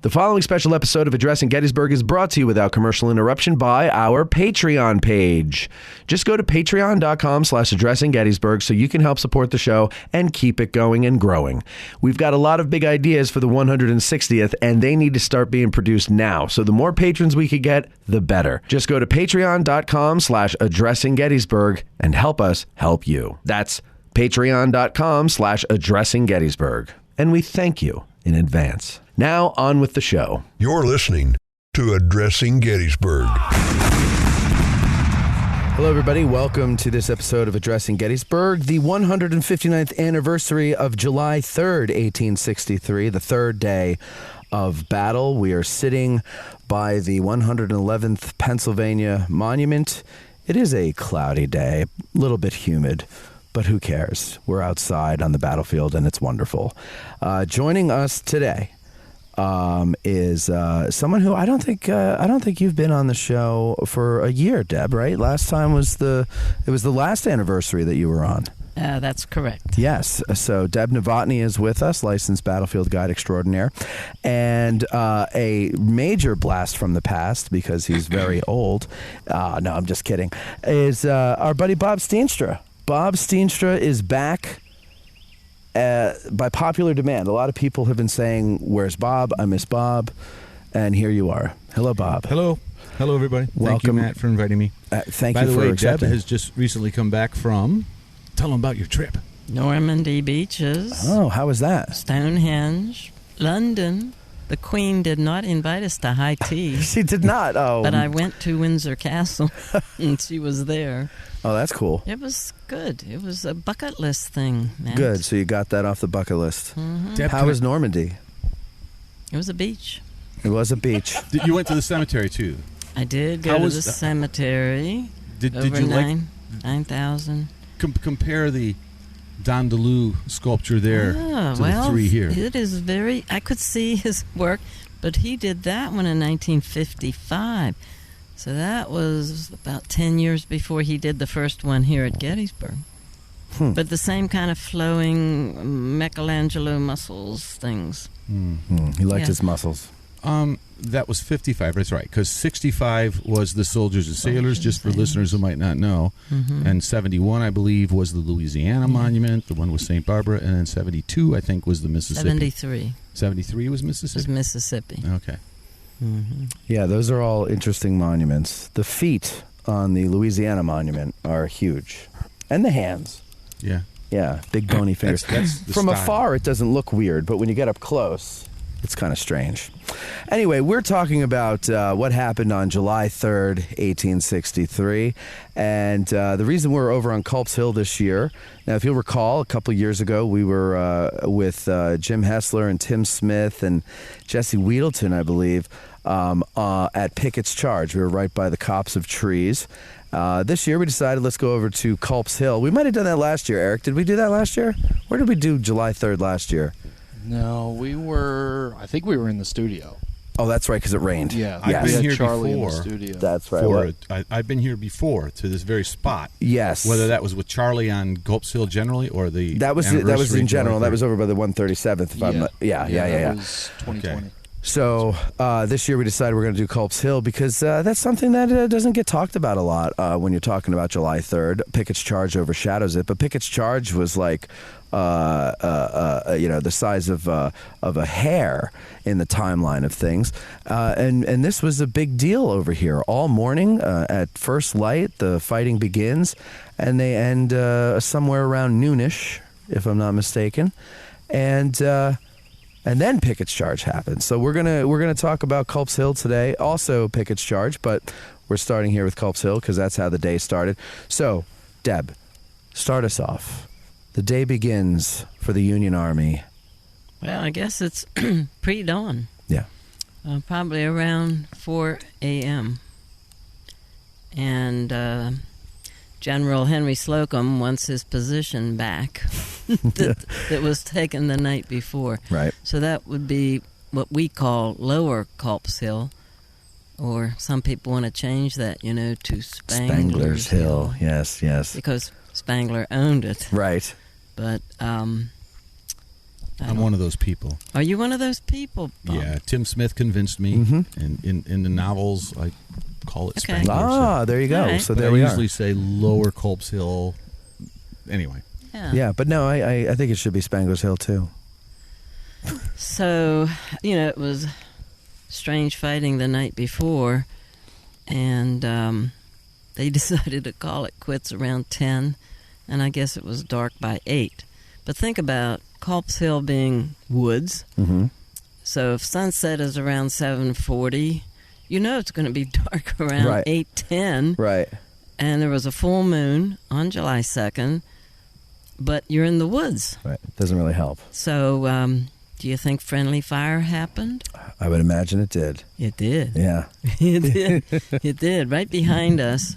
The following special episode of Addressing Gettysburg is brought to you without commercial interruption by our Patreon page. Just go to patreon.com/addressinggettysburg so you can help support the show and keep it going and growing. We've got a lot of big ideas for the 160th, and they need to start being produced now. So the more patrons we could get, the better. Just go to patreon.com/addressinggettysburg and help us help you. That's patreon.com/addressinggettysburg. And we thank you in advance. Now, on with the show. You're listening to Addressing Gettysburg. Hello, everybody. Welcome to this episode of Addressing Gettysburg, the 159th anniversary of July 3rd, 1863, the third day of battle. We are sitting by the 111th Pennsylvania Monument. It is a cloudy day, a little bit humid, but who cares? We're outside on the battlefield, and it's wonderful. Joining us today is someone who I don't think you've been on the show for a year, Deb. Right? Last time was the last anniversary that you were on. That's correct. Yes. So Deb Novotny is with us, licensed battlefield guide extraordinaire, and a major blast from the past because he's very old. No, I'm just kidding. Is our buddy Bob Steenstra. Bob Steenstra is back. By popular demand. A lot of people have been saying, "Where's Bob? I miss Bob." And here you are. Hello, Bob. Hello. Hello, everybody. Welcome. Thank you, Matt, for inviting me. Thank By you the for way, accepting. Deb has just recently come back from... Tell them about your trip. Normandy beaches. Oh, how was that? Stonehenge. London. The Queen did not invite us to high tea. She did not. Oh. But I went to Windsor Castle, and she was there. Oh, that's cool. It was good. It was a bucket list thing, Matt. Good. So you got that off the bucket list. Mm-hmm. Deb, How was Normandy? It was a beach. It was a beach. You went to the cemetery, too. I did go How to was the the- cemetery. Did Over you like... 9,000. Compare the Dandaloo sculpture there to the three here. It is very... I could see his work, but he did that one in 1955. So that was about 10 years before he did the first one here at Gettysburg. But the same kind of flowing Michelangelo muscles things. He liked his muscles. That was 55, that's right, because 65 was the soldiers and sailors, just for listeners who might not know. Mm-hmm. And 71, I believe, was the Louisiana Monument, the one with St. Barbara, and then 72, I think, was the Mississippi. 73 73 was Mississippi? was Mississippi. Okay. Mm-hmm. Yeah, those are all interesting monuments. The feet on the Louisiana Monument are huge. And the hands. Yeah. Yeah, big bony fingers. That's the From style. afar, it doesn't look weird, but when you get up close, it's kind of strange. Anyway, we're talking about what happened on July 3rd, 1863. And the reason we're over on Culp's Hill this year, now, if you'll recall, a couple years ago, we were with Jim Hessler and Tim Smith and Jesse Weedleton, I believe, at Pickett's Charge. We were right by the copse of trees. This year, we decided let's go over to Culp's Hill. We might have done that last year, Eric. Did we do that last year? Where did we do July 3rd last year? No, I think we were in the studio. Oh, that's right, because it rained. Yeah, I've we been had here Charlie in the before. studio. That's right. I've been here before to this very spot. Yes. Whether that was with Charlie on Culp's Hill generally or the That was in anniversary general. July That was over by the 137th. If I'm not, yeah. That was 2020. Okay. So this year we decided we're going to do Culp's Hill because that's something that doesn't get talked about a lot when you're talking about July 3rd. Pickett's Charge overshadows it, but Pickett's Charge was like, the size of a hair in the timeline of things, and this was a big deal over here. All morning at first light, the fighting begins, and they end somewhere around noonish, if I'm not mistaken, and then Pickett's Charge happens. So we're gonna talk about Culp's Hill today, also Pickett's Charge, but we're starting here with Culp's Hill because that's how the day started. So, Deb, start us off. The day begins for the Union Army. Well, I guess it's pre-dawn. Yeah. Probably around 4 a.m. And General Henry Slocum wants his position back that was taken the night before. Right. So that would be what we call Lower Culp's Hill, or some people want to change that, to Spangler's Hill. Yes. Because Spangler owned it. Right. But I'm one of those people. Are you one of those people, Bob? Yeah, Tim Smith convinced me, and in the novels, I call it Okay. Spangler's Hill. Ah, there you go. Right. So But there I we usually are. say Lower Culp's Hill. Anyway. Yeah, but no, I think it should be Spangler's Hill too. So, it was strange fighting the night before, and they decided to call it quits around 10, and I guess it was dark by 8. But think about Culp's Hill being woods. Mm-hmm. So if sunset is around 7:40, it's going to be dark around Right. 8:10. Right. And there was a full moon on July 2nd, but you're in the woods. Right. Doesn't really help. So do you think friendly fire happened? I would imagine it did. It did. Yeah. It did. It did. Right behind us,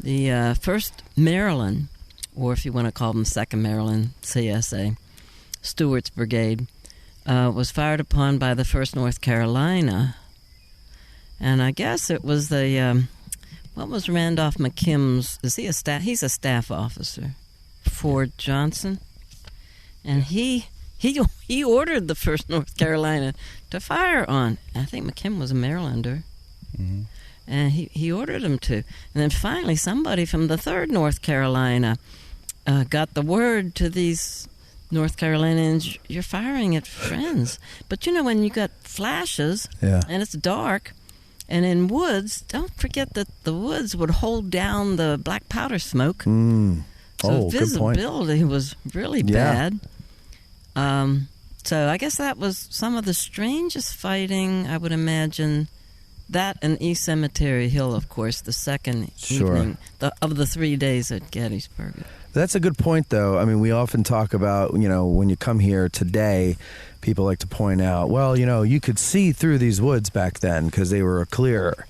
the 1st Maryland, or if you want to call them 2nd Maryland, CSA, Stuart's brigade, was fired upon by the 1st North Carolina. And I guess it was the, what was Randolph McKim's, is he a staff? He's a staff officer, Ford Johnson. And he ordered the 1st North Carolina to fire on. I think McKim was a Marylander. Mm-hmm. And he ordered him to. And then finally somebody from the 3rd North Carolina got the word to these North Carolinians, you're firing at friends. But when you got flashes and it's dark and in woods, don't forget that the woods would hold down the black powder smoke. So visibility was really bad. So I guess that was some of the strangest fighting, I would imagine. That and East Cemetery Hill, of course, the second evening of the 3 days at Gettysburg. That's a good point, though. I mean, we often talk about, when you come here today, people like to point out, well, you could see through these woods back then because they were clearer.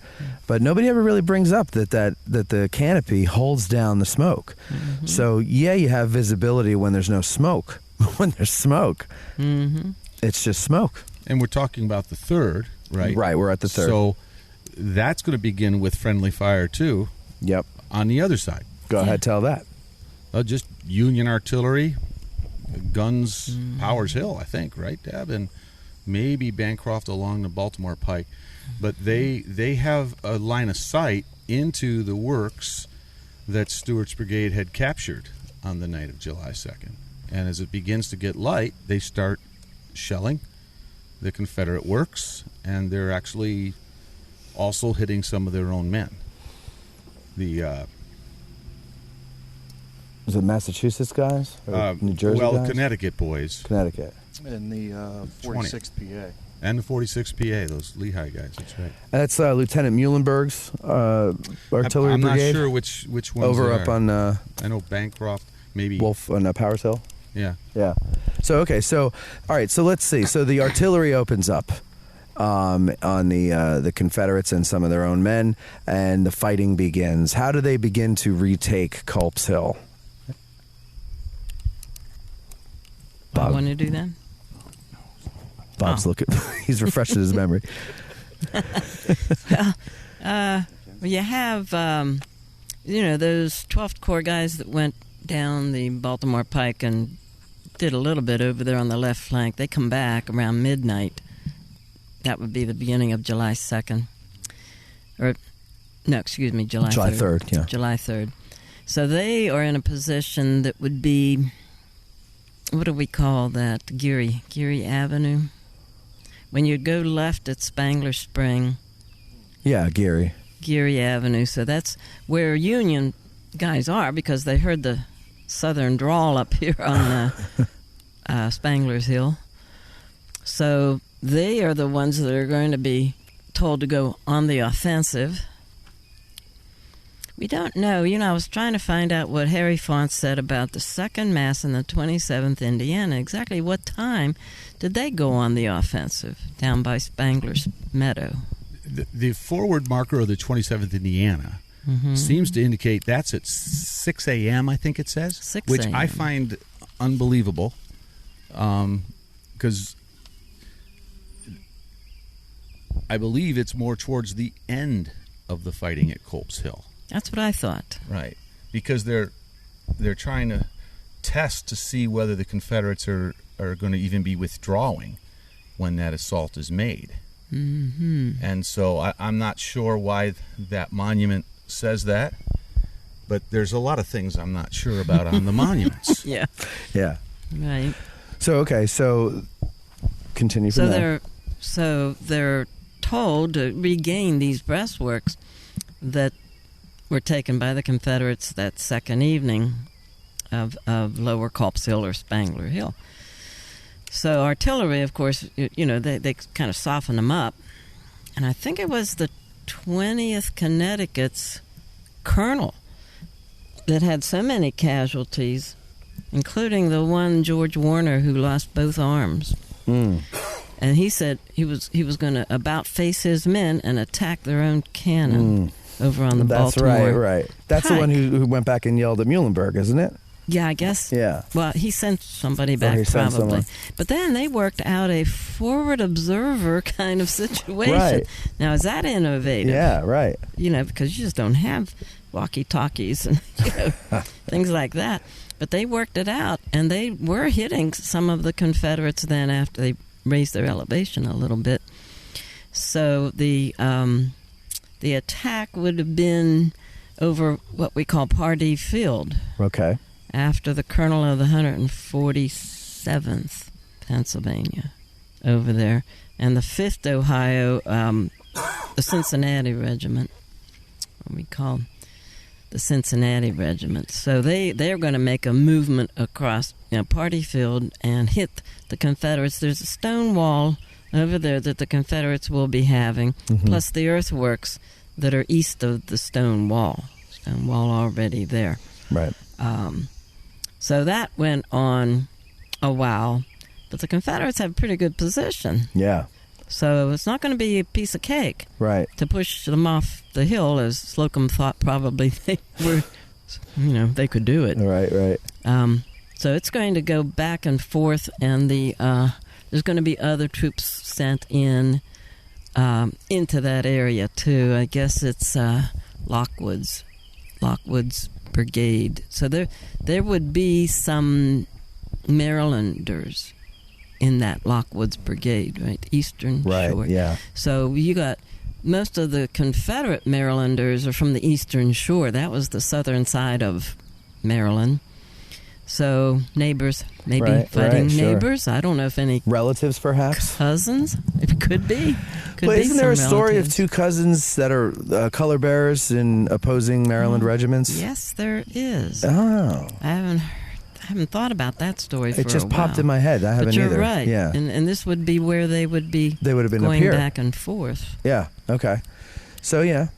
But nobody ever really brings up that the canopy holds down the smoke. Mm-hmm. So, you have visibility when there's no smoke. When there's smoke, it's just smoke. And we're talking about the 3rd, right? Right, we're at the 3rd. So that's going to begin with friendly fire, too. Yep. On the other side. Go ahead, tell that. Just Union artillery, guns, Powers Hill, I think, right, Deb? And maybe Bancroft along the Baltimore Pike. But they have a line of sight into the works that Stuart's brigade had captured on the night of July 2nd. And as it begins to get light, they start shelling the Confederate works, and they're actually also hitting some of their own men. Was it Massachusetts guys? Or New Jersey guys? Connecticut boys. Connecticut. And the 46th PA. And the 46th PA, those Lehigh guys, that's right. That's Lieutenant Muhlenberg's artillery I'm brigade. not sure which ones over they up are. on I know Bancroft, maybe. Wolf on Powers Hill. Yeah. Yeah. So, okay. So, all right. So let's see. So the artillery opens up on the Confederates and some of their own men, and the fighting begins. How do they begin to retake Culp's Hill? I want to do that? Bob's looking. He's refreshing his memory. Well, you have, those 12th Corps guys that went down the Baltimore Pike and did a little bit over there on the left flank. They come back around midnight. That would be the beginning of July 2nd. July 3rd, yeah. July 3rd. So they are in a position that would be, what do we call that? Garry Avenue. When you go left at Spangler Spring. Yeah, Garry Avenue. So that's where Union guys are, because they heard the southern drawl up here on Spangler's Hill. So they are the ones that are going to be told to go on the offensive. We don't know. I was trying to find out what Harry Font said about the 2nd Mass and the 27th Indiana. Exactly what time did they go on the offensive down by Spangler's Meadow? The forward marker of the 27th Indiana seems to indicate that's at 6 a.m., I think it says. 6 which a.m. I find unbelievable, because I believe it's more towards the end of the fighting at Culp's Hill. That's what I thought. Right, because they're trying to test to see whether the Confederates are are going to even be withdrawing when that assault is made. Mm-hmm. And so I'm not sure why that monument says that, but there's a lot of things I'm not sure about on the monuments. Yeah. Yeah. Right. So continue from there. They're told to regain these breastworks that were taken by the Confederates that second evening of Lower Culp's Hill or Spangler Hill. So artillery, of course, they kind of softened them up. And I think it was the 20th Connecticut's colonel that had so many casualties, including the one George Warner who lost both arms. Mm. And he said he was going to about face his men and attack their own cannon over on the Baltimore. That's right. That's Pike. the one who went back and yelled at Muhlenberg, isn't it? Yeah, I guess. Yeah. Well, he sent somebody back he sent probably. someone. But then they worked out a forward observer kind of situation. Right. Now, is that innovative? Yeah, right. Because you just don't have walkie-talkies and things like that. But they worked it out, and they were hitting some of the Confederates then after they raised their elevation a little bit. So the attack would have been over what we call Pardee Field. Okay. After the colonel of the 147th Pennsylvania over there, and the 5th Ohio, the Cincinnati Regiment, what we call the Cincinnati Regiment. So they're going to make a movement across Pardee Field and hit the Confederates. There's a stone wall over there that the Confederates will be having, plus the earthworks that are east of the stone wall. Stone wall already there. Right. So that went on a while, but the Confederates have a pretty good position. Yeah. So it's not going to be a piece of cake, right, to push them off the hill, as Slocum thought probably they were, they could do it. Right. So it's going to go back and forth, and there's going to be other troops sent in into that area too. I guess it's Lockwood's brigade. So there would be some Marylanders in that Lockwood's brigade, right? Eastern Shore. Right, yeah. So you got most of the Confederate Marylanders are from the Eastern Shore. That was the southern side of Maryland. So neighbors, maybe fighting neighbors. I don't know if any relatives, perhaps cousins. It could be. But isn't there a story relatives. of two cousins that are color bearers in opposing Maryland regiments? Yes, there is. Oh, I haven't thought about that story for a while. It just popped in my head. I haven't but you're either. right. Yeah. And this would be where they would have been going going back and forth. Yeah. Okay. So yeah,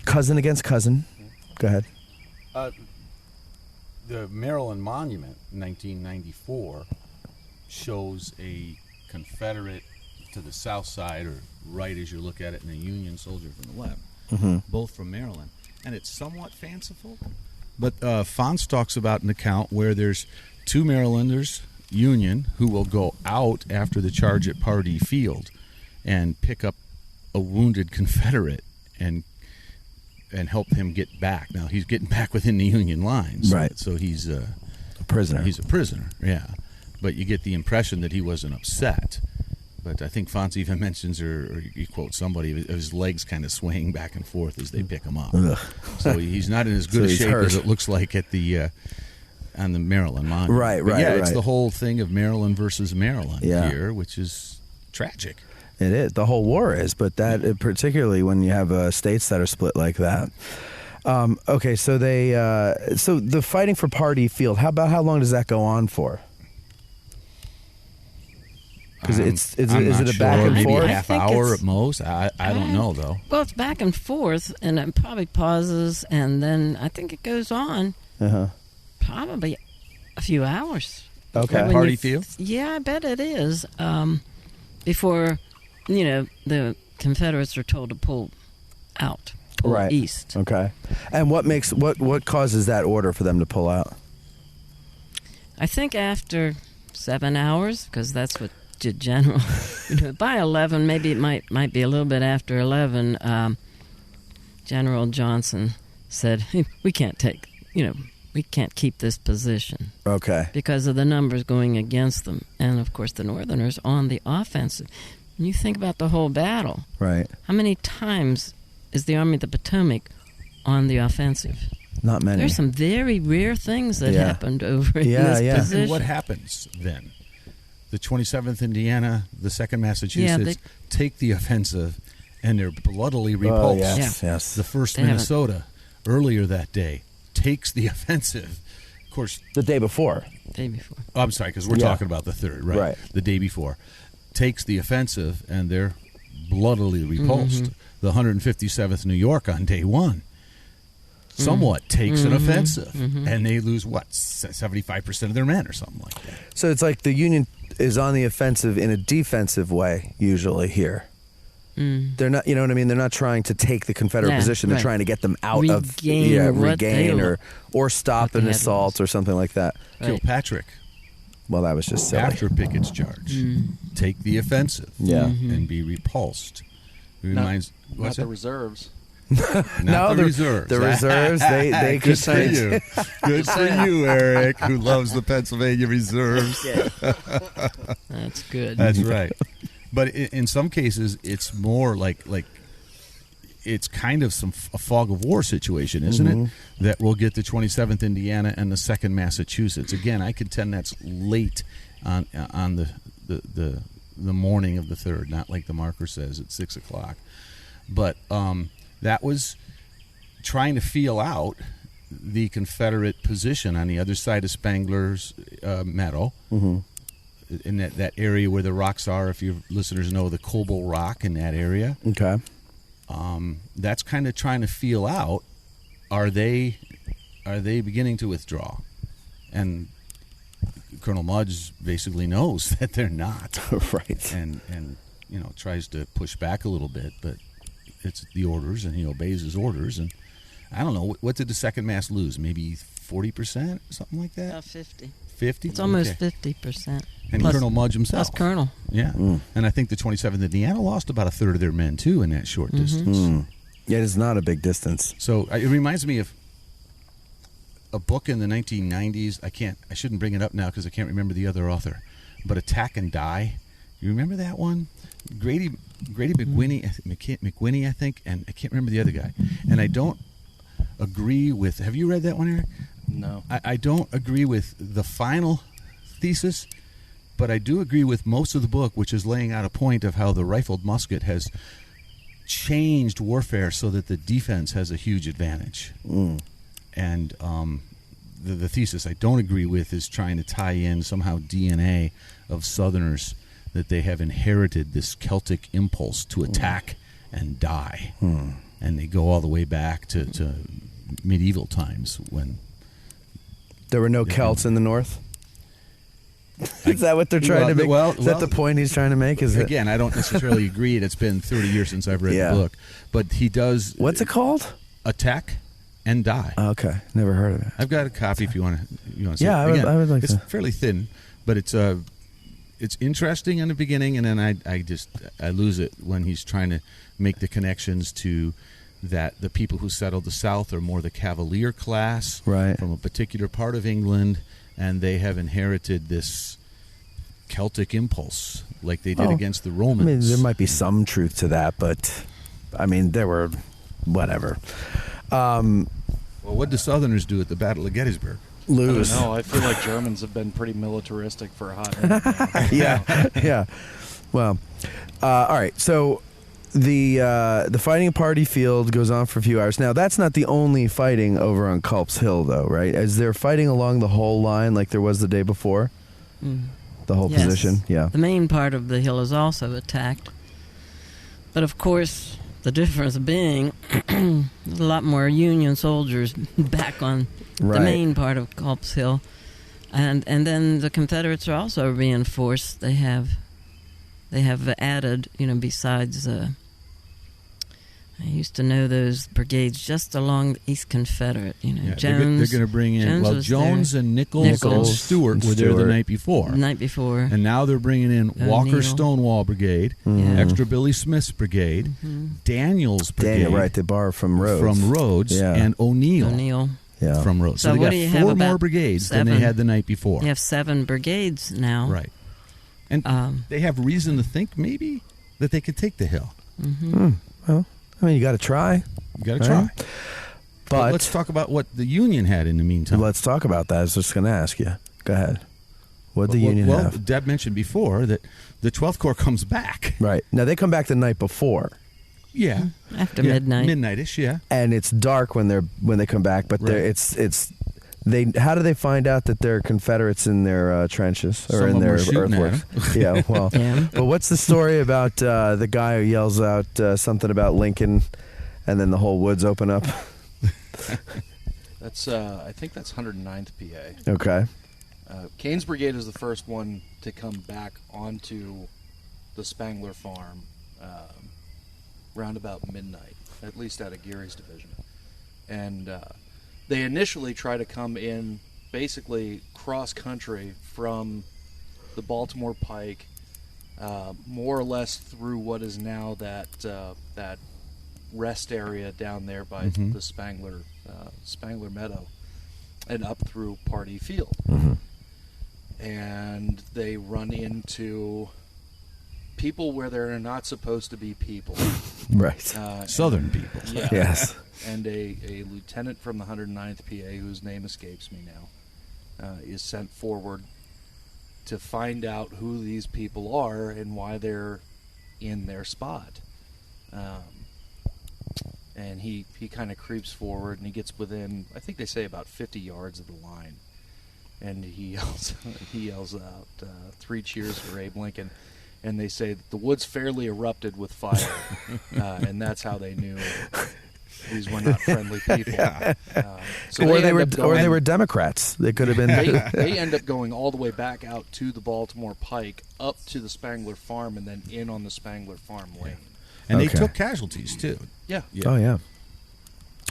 cousin against cousin. Go ahead. The Maryland Monument, 1994, shows a Confederate to the south side, or right as you look at it, and a Union soldier from the left, both from Maryland. And it's somewhat fanciful, but Fonz talks about an account where there's two Marylanders, Union, who will go out after the charge at Pardee Field and pick up a wounded Confederate and help him get back. Now, he's getting back within the Union lines. Right. So he's a prisoner. He's a prisoner, yeah. But you get the impression that he wasn't upset. But I think Fonz even mentions, or he quotes somebody, of his legs kind of swaying back and forth as they pick him up. Ugh. So he's not in as good a shape as it looks like at the on the Maryland Monument. Right. Yeah, it's the whole thing of Maryland versus Maryland here, which is tragic. It is. The whole war is, but that particularly when you have states that are split like that. Okay, so so the fighting for Pardee Field. How long does that go on for? Because is it a back and maybe forth? a half hour at most. I don't know though. Well, it's back and forth, and it probably pauses, and then I think it goes on. Probably a few hours. Okay. Pardee Field? Yeah, I bet it is. Before, the Confederates are told to pull out, pull east. Okay. And what causes that order for them to pull out? I think after 7 hours, because that's what the general. By 11, maybe it might be a little bit after 11. General Johnson said, "We can't take we can't keep this position Okay. because of the numbers going against them. And, of course, the Northerners on the offensive. When you think about the whole battle, Right. how many times is the Army of the Potomac on the offensive? Not many. There's some very rare things that Yeah. happened over in Yeah, this yeah. position. And what happens then? The 27th Indiana, the 2nd Massachusetts take the offensive, and they're bloodily repulsed. Yes, yes. The 1st They haven't- Minnesota, earlier that day, takes the offensive. Of course, The day before. Day before. I'm sorry, because we're Yeah. talking about the 3rd, right? Right. The day before. Takes the offensive, and they're bloodily repulsed. The 157th New York on day 1 somewhat takes an offensive, and they lose, 75% of their men or something like that. So it's like the Union is on the offensive in a defensive way, usually here. They're not, you know what I mean? They're not trying to take the Confederate Yeah, position. They're right. trying to get them out Regain of, what they regain lo- or stop what an they had assault lost. or something like that. Right. Kilpatrick, Well, that was just silly. after Pickett's charge, take the offensive Yeah. and be repulsed. It reminds, Not what's the it? reserves. Not the reserves. The reserves, they could Good for you. Good for you, Eric, who loves the Pennsylvania reserves. That's good. That's right. But in some cases, it's more like it's kind of a fog of war situation, isn't it? That will get the 27th Indiana and the 2nd Massachusetts. Again, I contend that's late on the morning of the 3rd, not like the marker says at 6 o'clock. But that was trying to feel out the Confederate position on the other side of Spangler's Meadow. In that area where the rocks are, if your listeners know the Cobble Rock in that area. Okay. That's kind of trying to feel out, are they beginning to withdraw? And Colonel Mudge basically knows that they're not. Right. And tries to push back a little bit, but it's the orders, and he obeys his orders. And I don't know, what did the 2nd Mass lose? Maybe 40%, something like that? About 50. 50? It's almost Okay. 50%. And Plus- Colonel Mudge himself. Plus Colonel. Yeah. And I think the 27th Indiana lost about a third of their men, too, in that short distance. Yeah, it's not a big distance. So it reminds me of a book in the 1990s. I shouldn't bring it up now because I can't remember the other author. But Attack and Die. You remember that one? Grady McWhinney, I think, and I can't remember the other guy. And I don't agree with... Have you read that one, Eric? No. I don't agree with the final thesis, but I do agree with most of the book, which is laying out a point of how the rifled musket has changed warfare so that the defense has a huge advantage. And the thesis I don't agree with is trying to tie in somehow DNA of Southerners, that they have inherited this Celtic impulse to attack and die. And they go all the way back to medieval times when... There were no Celts in the North? Is that what they're trying to make? Is that the point he's trying to make? Is again, I don't necessarily agree. It's been 30 years since I've read the book. But he does... What's it called? Attack and Die. Okay. Never heard of it. I've got a copy if you want to see it. I would like it's to. fairly thin, but it's interesting in the beginning, and then I lose it when he's trying to make the connections to that the people who settled the South are more the Cavalier class Right. from a particular part of England, and they have inherited this Celtic impulse like they did against the I Romans. mean, there might be some truth to that, but I mean, there were whatever. Well, what did the Southerners do at the Battle of Gettysburg? Lose. I don't know. I feel like Germans have been pretty militaristic for a hot minute. Yeah. Well, all right. So the fighting at Party Field goes on for a few hours. Now, that's not the only fighting over on Culp's Hill, though, right? Is there fighting along the whole line like there was the day before? The whole Yes. position? Yeah. The main part of the hill is also attacked. But of course, the difference being there's a lot more Union soldiers back on Right. the main part of Culp's Hill. And then the Confederates are also reinforced. They have added, besides I used to know those brigades just along the East Confederate, Yeah, Jones. they're going to bring in was Jones there. and Nichols and Stuart were there the Stuart. night before. The night before. And now they're bringing in Walker O'Neill. Stonewall Brigade, Yeah. Extra Billy Smith's Brigade, Daniels Brigade, Daniel, right? They borrow from Rhodes. and O'Neill. O'Neill. Yeah. from roads. So they what got do you have, 4 about more brigades than they 7? had the night before. You have 7 brigades now. Right. And they have reason to think maybe that they could take the hill. Well, I mean, you got to try. You got to try. But let's talk about what the Union had in the meantime. Let's talk about that. I was just going to ask you. Go ahead. What did the Union well, have? Deb mentioned before that the 12th Corps comes back. Right. Now, they come back the night before. Yeah. After midnight. Midnight-ish, yeah. And it's dark when they come back, but Right. how do they find out that they're Confederates in their trenches or Some in of them their were shooting at earthworks? Yeah, well, Yeah. but what's the story about the guy who yells out something about Lincoln, and then the whole woods open up? That's I think that's 109th PA. Okay. Kane's Brigade is the first one to come back onto the Spangler Farm round about midnight, at least out of Garry's division. And they initially try to come in basically cross-country from the Baltimore Pike, more or less through what is now that rest area down there by the Spangler Meadow, and up through Pardee Field. And they run into people where there are not supposed to be people. Right. Southern people. Yeah. Yes. And a lieutenant from the 109th PA, whose name escapes me now, is sent forward to find out who these people are and why they're in their spot. And he kind of creeps forward, and he gets within, I think they say, about 50 yards of the line. And he yells out 3 cheers for Abe Lincoln. And they say that the woods fairly erupted with fire. And that's how they knew these were not friendly people. Yeah. So Or they they were Democrats. They could have been. they end up going all the way back out to the Baltimore Pike, up to the Spangler Farm, and then in on the Spangler Farm lane. And they Okay. took casualties, too. Yeah. Oh yeah.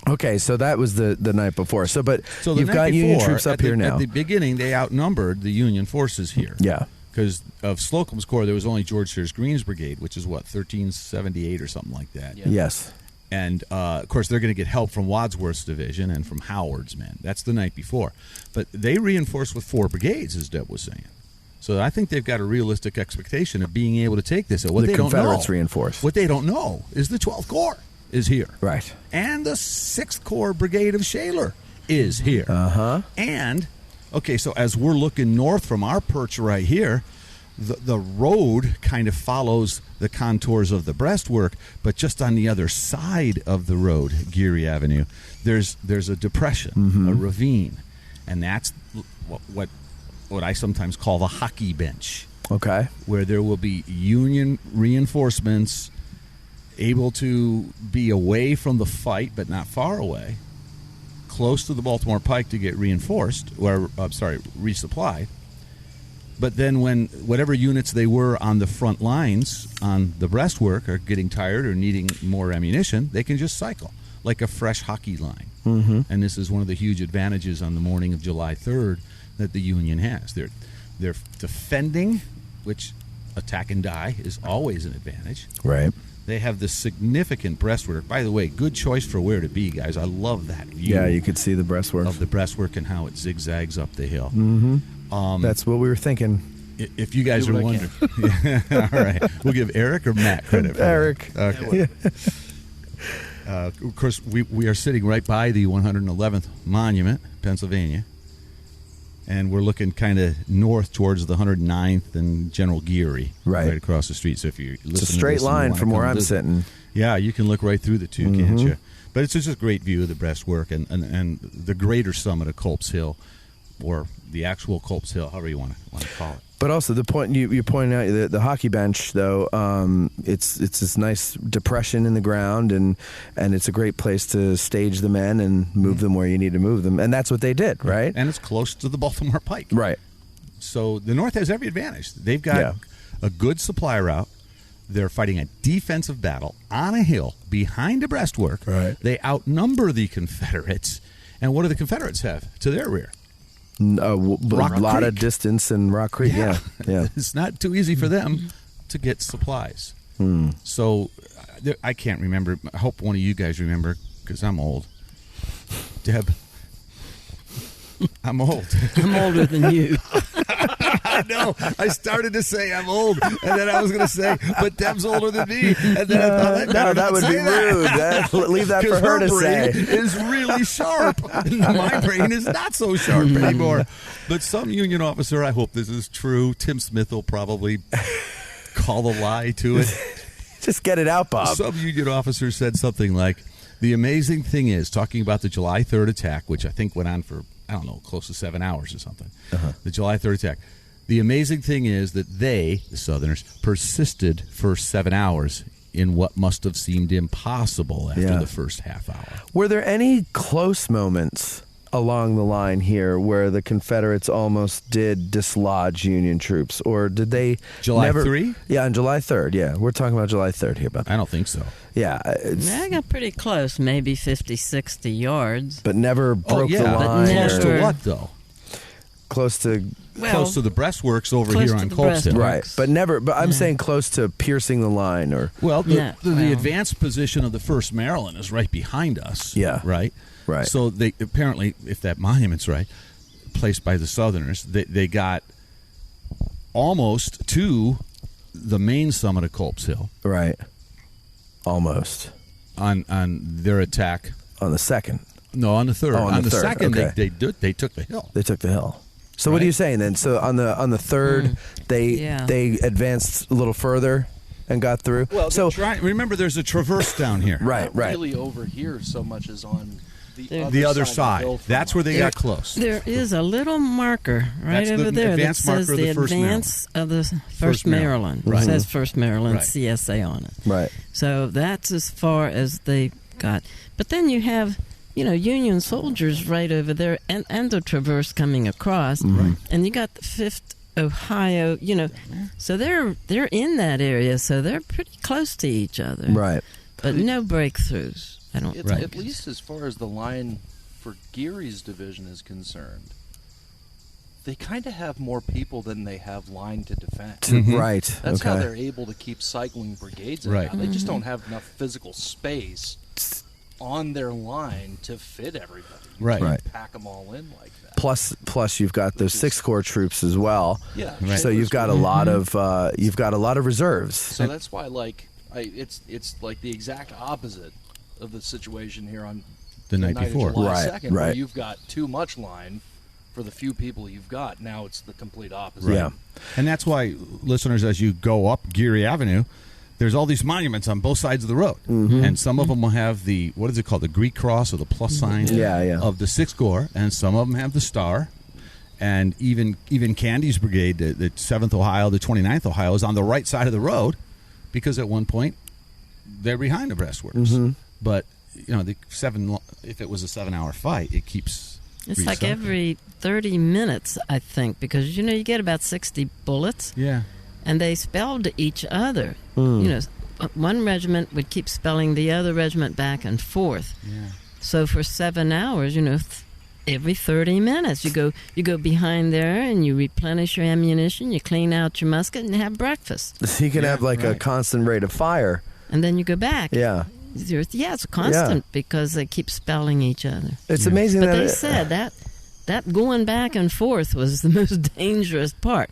Okay, so that was the night before. So, but So the you've night got Union before, troops up here now. At the beginning, they outnumbered the Union forces here. Yeah. Because of Slocum's Corps, there was only George Sears Green's brigade, which is, 1378 or something like that. Yeah. Yes. And, of course, they're going to get help from Wadsworth's division and from Howard's men. That's the night before. But they reinforced with 4 brigades, as Deb was saying. So I think they've got a realistic expectation of being able to take this. What The they Confederates don't know, reinforced. What they don't know is the 12th Corps is here. Right. And the 6th Corps Brigade of Shaler is here. Uh-huh. And, okay, so as we're looking north from our perch right here, the road kind of follows the contours of the breastwork, but just on the other side of the road, Geary Avenue, there's a depression, a ravine, and that's what I sometimes call the hockey bench, Okay. where there will be Union reinforcements able to be away from the fight, but not far away, close to the Baltimore Pike to get reinforced, or resupplied. But then when whatever units they were on the front lines on the breastwork are getting tired or needing more ammunition, they can just cycle like a fresh hockey line. Mm-hmm. And this is one of the huge advantages on the morning of July 3rd that the Union has. They're defending, which attack and die is always an advantage. Right. They have this significant breastwork. By the way, good choice for where to be, guys. I love that view. Yeah, you could see the breastwork. Of the breastwork and how it zigzags up the hill. Mm-hmm. That's what we were thinking. If you guys Do are what I wondering, all right, we'll give Eric or Matt credit for Eric. that. Okay. Of course, we are sitting right by the 111th Monument, Pennsylvania, and we're looking kind of north towards the 109th and General Geary, Right. across the street. So if you It's a straight line from where I'm sitting. Yeah, you can look right through the 2 can't you? But it's just a great view of the breastwork and the greater summit of Culp's Hill, or the actual Culp's Hill, however you want to call it. But also the point you pointed out, the hockey bench, though, it's this nice depression in the ground, and it's a great place to stage the men and move them where you need to move them, and that's what they did, right? And it's close to the Baltimore Pike. Right. So the North has every advantage. They've got a good supply route. They're fighting a defensive battle on a hill behind a breastwork. Right. They outnumber the Confederates. And what do the Confederates have to their rear? A lot of Creek. distance in Rock Creek. Yeah. It's not too easy for them to get supplies. So I can't remember. I hope one of you guys remember, because I'm old. Deb, I'm old. I'm older than you. I know. I started to say I'm old, and then I was going to say, but Deb's older than me. And then I thought, that would be rude. Leave that for her to say. Is really sharp. My brain is not so sharp anymore. But some Union officer, I hope this is true, Tim Smith will probably call a lie to it. Just get it out, Bob. Some Union officer said something like, the amazing thing is, talking about the July 3rd attack, which I think went on for, I don't know, close to 7 hours or something. The July 3rd attack. The amazing thing is that they, the Southerners, persisted for 7 hours in what must have seemed impossible after the first half hour. Were there any close moments along the line here where the Confederates almost did dislodge Union troops, or did they July 3? Yeah, on July 3rd, yeah. We're talking about July 3rd here, Bob. I don't think so. Yeah. I got pretty close, maybe 50, 60 yards. But never broke the but line. never- Close to what, though? Close to... Close to the breastworks over close here to on the Culp Hill. Right, but never. But I'm saying close to piercing the line, or Well, the well. advanced position of the 1st Maryland is right behind us. Yeah. Right? Right. So they apparently, if that monument's right, placed by the Southerners, they got almost to the main summit of Culp's Hill right, almost on their attack. on the second. No, on the 3rd. Oh, on the 3rd, second, okay. they took the hill. They took the hill. So what Right. are you saying then? So on the 3rd, they advanced a little further and got through. Well, so remember, there's a traverse down here. right. Not really over here so much as on The other side. of the hill from That's where they us. got close. There is a little marker right That's the over there that advance says marker of the the 1st advance of the 1st Maryland. Maryland. It says Right. 1st Maryland Right. CSA on it. Right. So that's as far as they got. But then you have, Union soldiers right over there and the traverse coming across. Right. And you got the 5th Ohio, So they're in that area, so they're pretty close to each other. Right. But no breakthroughs. I don't It's, think. At least as far as the line for Geary's division is concerned, they kind of have more people than they have line to defend. Right. That's okay. how they're able to keep cycling brigades. Right. They just don't have enough physical space on their line to fit everybody. You Right. can't Right. pack them all in like that. Plus you've got those 6th Corps troops as well. Yeah. Right. So you've got a lot of reserves. So that's why, it's like the exact opposite of the situation here on The night of before. July Right, 2nd, where right. you've got too much line for the few people you've got. Now it's the complete opposite. Yeah. And that's why, listeners, as you go up Geary Avenue, there's all these monuments on both sides of the road. And some of them will have the, what is it called, the Greek cross or the plus sign Yeah. of the 6th Corps, and some of them have the star. And even Candy's brigade, the 7th Ohio, the 29th Ohio, is on the right side of the road because at one point they're behind the breastworks. But, if it was a 7-hour fight, it keeps It's like resumpting. every 30 minutes, I think, because, you get about 60 bullets. Yeah. And they spelled each other. One regiment would keep spelling the other regiment back and forth. Yeah. So for 7 hours, every 30 minutes, you go behind there and you replenish your ammunition, you clean out your musket, and have breakfast. So you can have a right. constant rate of fire. And then you go back. Yeah. It's constant because they keep spelling each other. It's amazing But that they said that going back and forth was the most dangerous part.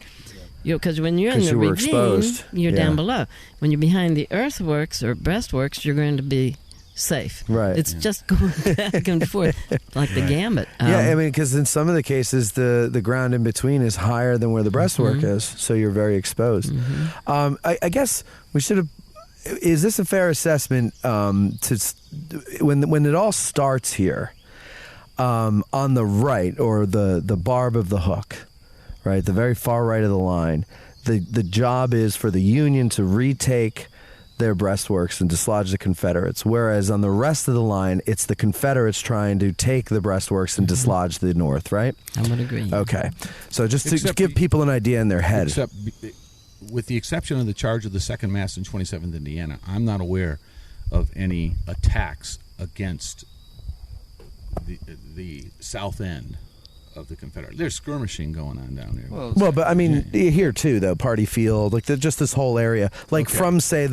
Because when you're in 'Cause the you were ravine, exposed. you're Yeah. down below. When you're behind the earthworks or breastworks, you're going to be safe. Right. It's just going back and forth like the gambit. Because in some of the cases, the ground in between is higher than where the breastwork is, so you're very exposed. I guess we should have. Is this a fair assessment? When it all starts here, on the right or the barb of the hook, right, the very far right of the line, the job is for the Union to retake their breastworks and dislodge the Confederates, whereas on the rest of the line, it's the Confederates trying to take the breastworks and dislodge the North, right? I would agree. Okay. So just to Except give people an idea in their head. Except, with the exception of the charge of the 2nd Mass in 27th Indiana, I'm not aware of any attacks against the south end of the Confederate. There's skirmishing going on down there. Well, but I mean, here too, though, Party Field, like just this whole area, like from say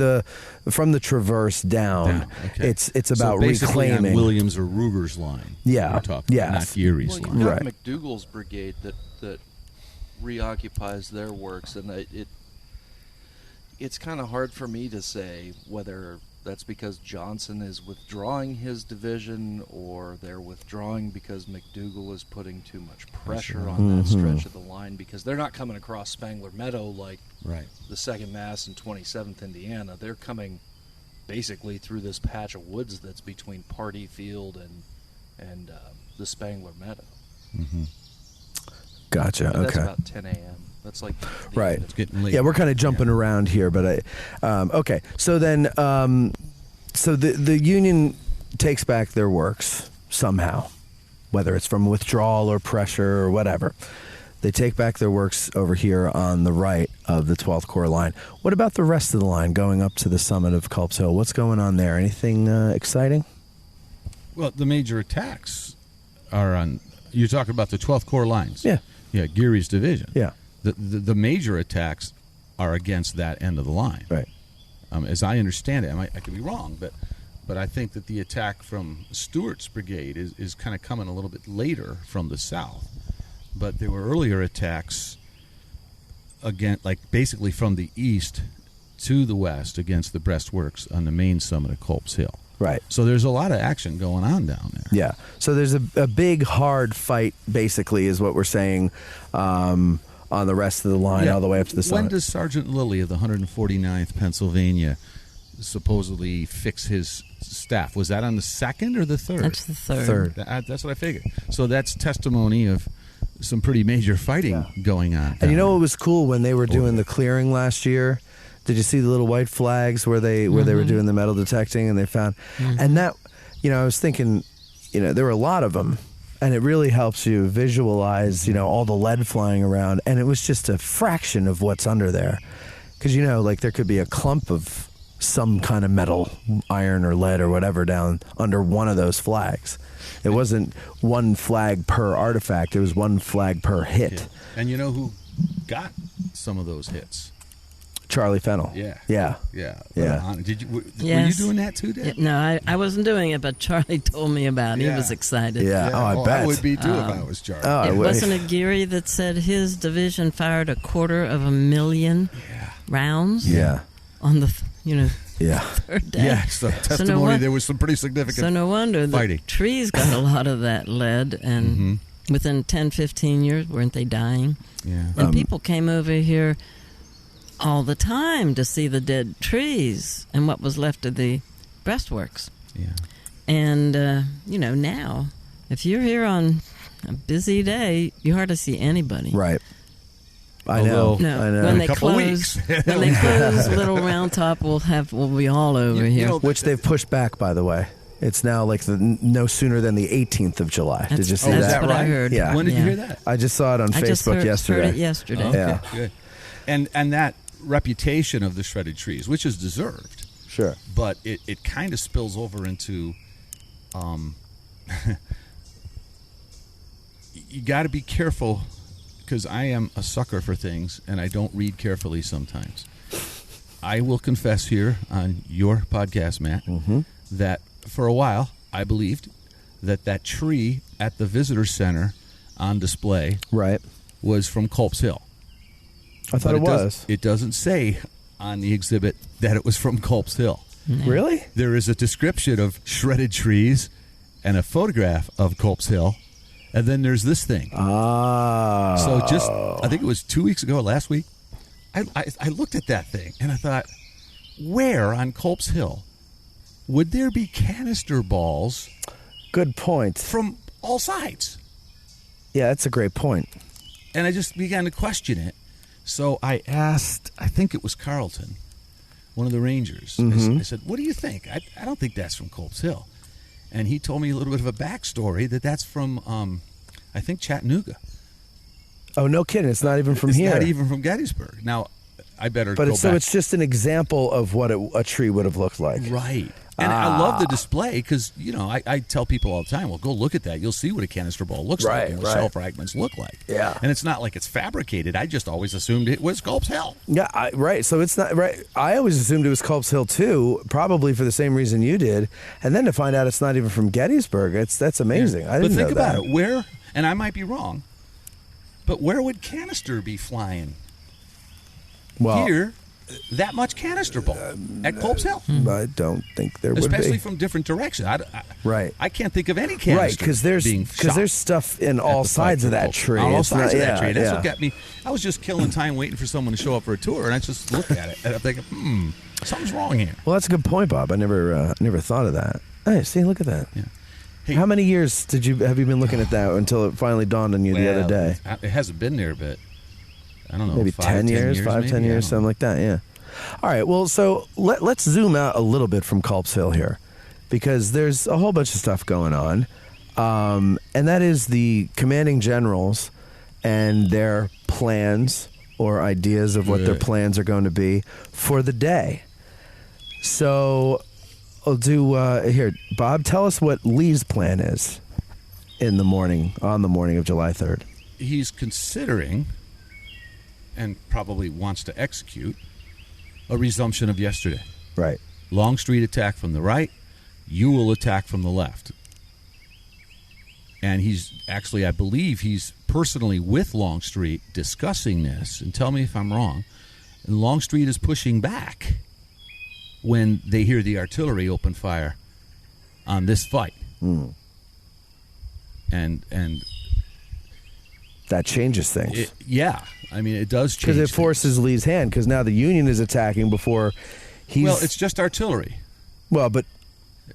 from the Traverse down, it's about so basically reclaiming on Williams or Ruger's line. Yeah, we're talking, not Geary's line. You got Right. McDougal's brigade that reoccupies their works, and it's kind of hard for me to say whether that's because Johnson is withdrawing his division or they're withdrawing because McDougal is putting too much pressure on that stretch of the line, because they're not coming across Spangler Meadow like the 2nd Mass and 27th Indiana. They're coming basically through this patch of woods that's between Party Field and the Spangler Meadow. Gotcha. That's Okay. about 10 a.m. That's like Right. It's getting late. Yeah, we're kind of jumping around here, but okay. So then, so the Union takes back their works somehow, whether it's from withdrawal or pressure or whatever. They take back their works over here on the right of the 12th Corps line. What about the rest of the line going up to the summit of Culp's Hill? What's going on there? Anything exciting? Well, the major attacks are on. You're talking about the 12th Corps lines. Yeah. Yeah, Geary's division. Yeah. The major attacks are against that end of the line. Right. As I understand it, I could be wrong, but I think that the attack from Stuart's brigade is kind of coming a little bit later from the south. But there were earlier attacks basically from the east to the west against the breastworks on the main summit of Culp's Hill. Right. So there's a lot of action going on down there. Yeah. So there's a big, hard fight, basically, is what we're saying, on the rest of the line all the way up to the summit. When does Sergeant Lilly of the 149th Pennsylvania supposedly fix his staff? Was that on the 2nd or the 3rd? That's the 3rd. That's what I figured. So that's testimony of some pretty major fighting going on. And you know what was cool when they were doing the clearing last year? Did you see the little white flags where they were doing the metal detecting and they found and that, I was thinking, there were a lot of them, and it really helps you visualize, all the lead flying around, and it was just a fraction of what's under there, because like there could be a clump of some kind of metal, iron or lead or whatever down under one of those flags. It wasn't one flag per artifact; it was one flag per hit. Yeah. And you know who got some of those hits? Charlie Fennell. Yeah. Did you? Were you doing that too, Deb? No, I wasn't doing it, but Charlie told me about it. He was excited. Yeah. Oh, I bet. I would be too if I was Charlie. Oh, wasn't it Garry that said his division fired 250,000 rounds? Yeah. On the third day. Yeah. So testimony, there was some pretty significant. So no wonder fighting. The trees got a lot of that lead, and within 10, 15 years, weren't they dying? Yeah. And people came over here all the time to see the dead trees and what was left of the breastworks. Yeah. And, now, if you're here on a busy day, you hardly see anybody. Right. I know. No, I know. when In a they couple close, weeks. when they close, Little Round Top will be all over here. Which they've pushed back, by the way. It's now like no sooner than the 18th of July. Did you see that's that? what I heard. Yeah. When did you hear that? I just saw it on I just Facebook yesterday. heard it yesterday. Okay, Yeah. good. And that reputation of the shredded trees, which is deserved, Sure. but it kind of spills over into you got to be careful, because I am a sucker for things and I don't read carefully sometimes. I will confess here on your podcast, Matt, that for a while I believed that tree at the visitor center on display was from Culp's Hill. I thought it was. It doesn't say on the exhibit that it was from Culp's Hill. Really? There is a description of shredded trees and a photograph of Culp's Hill, and then there's this thing. So I think it was 2 weeks ago, last week, I looked at that thing and I thought, where on Culp's Hill would there be canister balls? Good point. From all sides. Yeah, that's a great point. And I just began to question it. So I asked, I think it was Carlton, one of the Rangers. I said, what do you think? I don't think that's from Culp's Hill. And he told me a little bit of a backstory that's from, I think, Chattanooga. Oh, no kidding. It's not even from here. It's not even from Gettysburg. Now, I better but go so back. it's just an example of what a tree would have looked like. Right. And I love the display because, I tell people all the time, well, go look at that. You'll see what a canister ball looks like and what shell fragments look like. Yeah. And it's not like it's fabricated. I just always assumed it was Culp's Hill. Yeah, right. So it's not right. I always assumed it was Culp's Hill too, probably for the same reason you did. And then to find out it's not even from Gettysburg, that's amazing. Yeah. I didn't know that. But think about it. Where, and I might be wrong, but where would canister be flying? Well, here, that much canister ball at Culp's Hill. I don't think there would be. Especially from different directions. Right. I can't think of any canister Right, because there's stuff in all sides of that tree. On all It's sides not- of that yeah, tree. That's yeah. what got me. I was just killing time waiting for someone to show up for a tour, and I just looked at it, and I'm thinking, something's wrong here. Well, that's a good point, Bob. I never thought of that. Hey, see, look at that. Yeah. Hey, How many years have you been looking at that until it finally dawned on you the other day? It hasn't been there, but I don't know. Maybe 10 years, 10 years, something like that, yeah. All right, well, so let's zoom out a little bit from Culp's Hill here, because there's a whole bunch of stuff going on, and that is the commanding generals and their plans or ideas of what their plans are going to be for the day. So I'll do, here, Bob, tell us what Lee's plan is on the morning of July 3rd. He's considering, and probably wants to execute, a resumption of yesterday. Right. Longstreet attack from the right, Ewell attack from the left. And he's actually, I believe he's personally with Longstreet discussing this, and tell me if I'm wrong. And Longstreet is pushing back when they hear the artillery open fire on this fight. And that changes things. I mean, it does change because it things. forces Lee's hand, because now the Union is attacking before he's... Well, it's just artillery. Well, but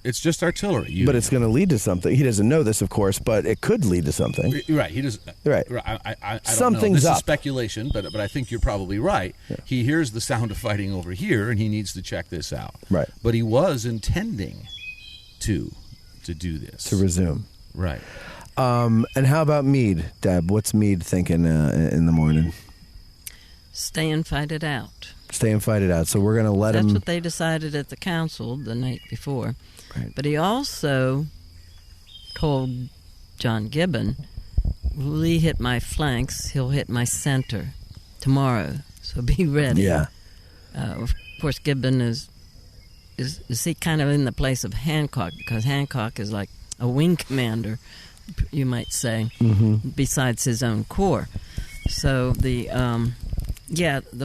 it's just artillery. But it's going to lead to something. He doesn't know this, of course, but it could lead to something. Right. He does. Right. I don't Something's know. This up. is speculation, but I think you're probably right. Yeah. He hears the sound of fighting over here, and he needs to check this out. Right. But he was intending to do this. To resume. Right. And how about Meade, Deb? What's Meade thinking in the morning? Stay and fight it out. Stay and fight it out. So we're going to let him... That's what they decided at the council the night before. Right. But he also told John Gibbon, Lee hit my flanks, he'll hit my center tomorrow, so be ready. Yeah. Of course, Gibbon is he kind of in the place of Hancock, because Hancock is like a wing commander, you might say, besides his own corps. So the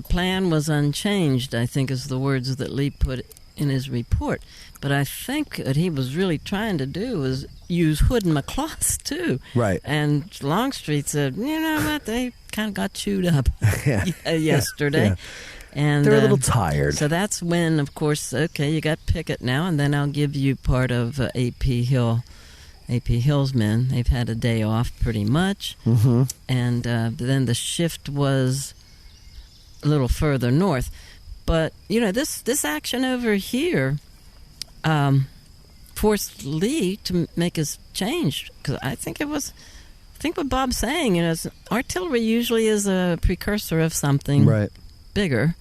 plan was unchanged, I think, is the words that Lee put in his report. But I think what he was really trying to do was use Hood and McCloss, too. Right. And Longstreet said, you know what, they kind of got chewed up yesterday. Yeah. And they're a little tired. So that's when, of course, okay, you got Pickett now, and then I'll give you part of A.P. Hill's men. They've had a day off pretty much. Mm-hmm. And then the shift was a little further north. But, this action over here forced Lee to make his change. Because I think what Bob's saying, is artillery usually is a precursor of something bigger,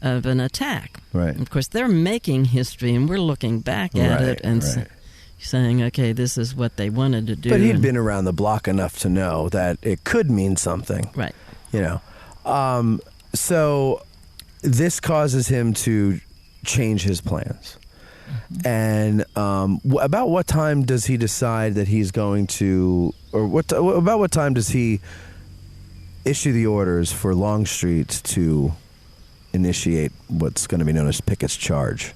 of an attack. Right. And of course, they're making history, and we're looking back at it and saying, okay, this is what they wanted to do. But he'd been around the block enough to know that it could mean something. Right. So this causes him to change his plans. And about what time does he decide that he's going to, or about what time does he issue the orders for Longstreet to initiate what's going to be known as Pickett's charge?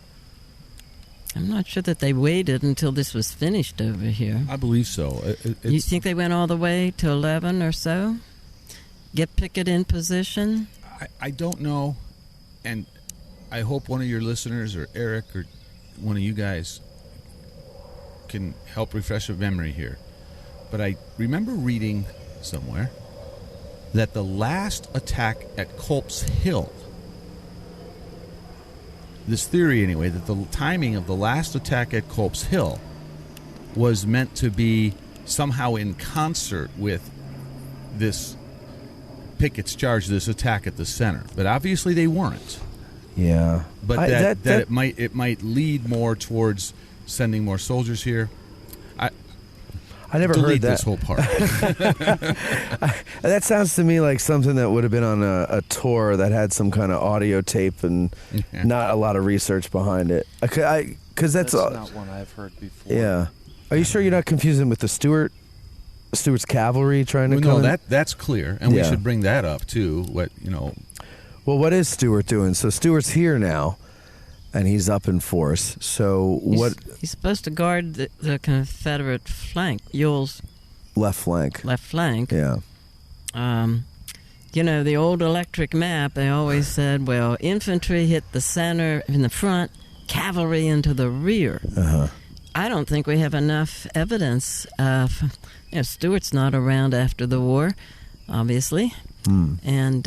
I'm not sure that they waited until this was finished over here. I believe so. You think they went all the way to 11 or so? Get Pickett in position? I don't know, and I hope one of your listeners or Eric or one of you guys can help refresh a memory here. But I remember reading somewhere that the last attack at Culp's Hill, this theory anyway, that the timing of the last attack at Culp's Hill was meant to be somehow in concert with this Pickett's charge, this attack at the center. But obviously they weren't. Yeah. But it might lead more towards sending more soldiers here. I never heard delete that. this whole part. That sounds to me like something that would have been on a tour that had some kind of audio tape and not a lot of research behind it. Because that's not one I've heard before. Yeah. Are you sure you're not confusing with the Stuart's cavalry trying to come in? That's clear, and we should bring that up too. Well, what is Stuart doing? So Stuart's here now, and he's up in force. So He's supposed to guard the Confederate flank, Ewell's left flank. Yeah. The old electric map, they always said, well, infantry hit the center in the front, cavalry into the rear. Uh-huh. I don't think we have enough evidence. Stuart's not around after the war, obviously. And,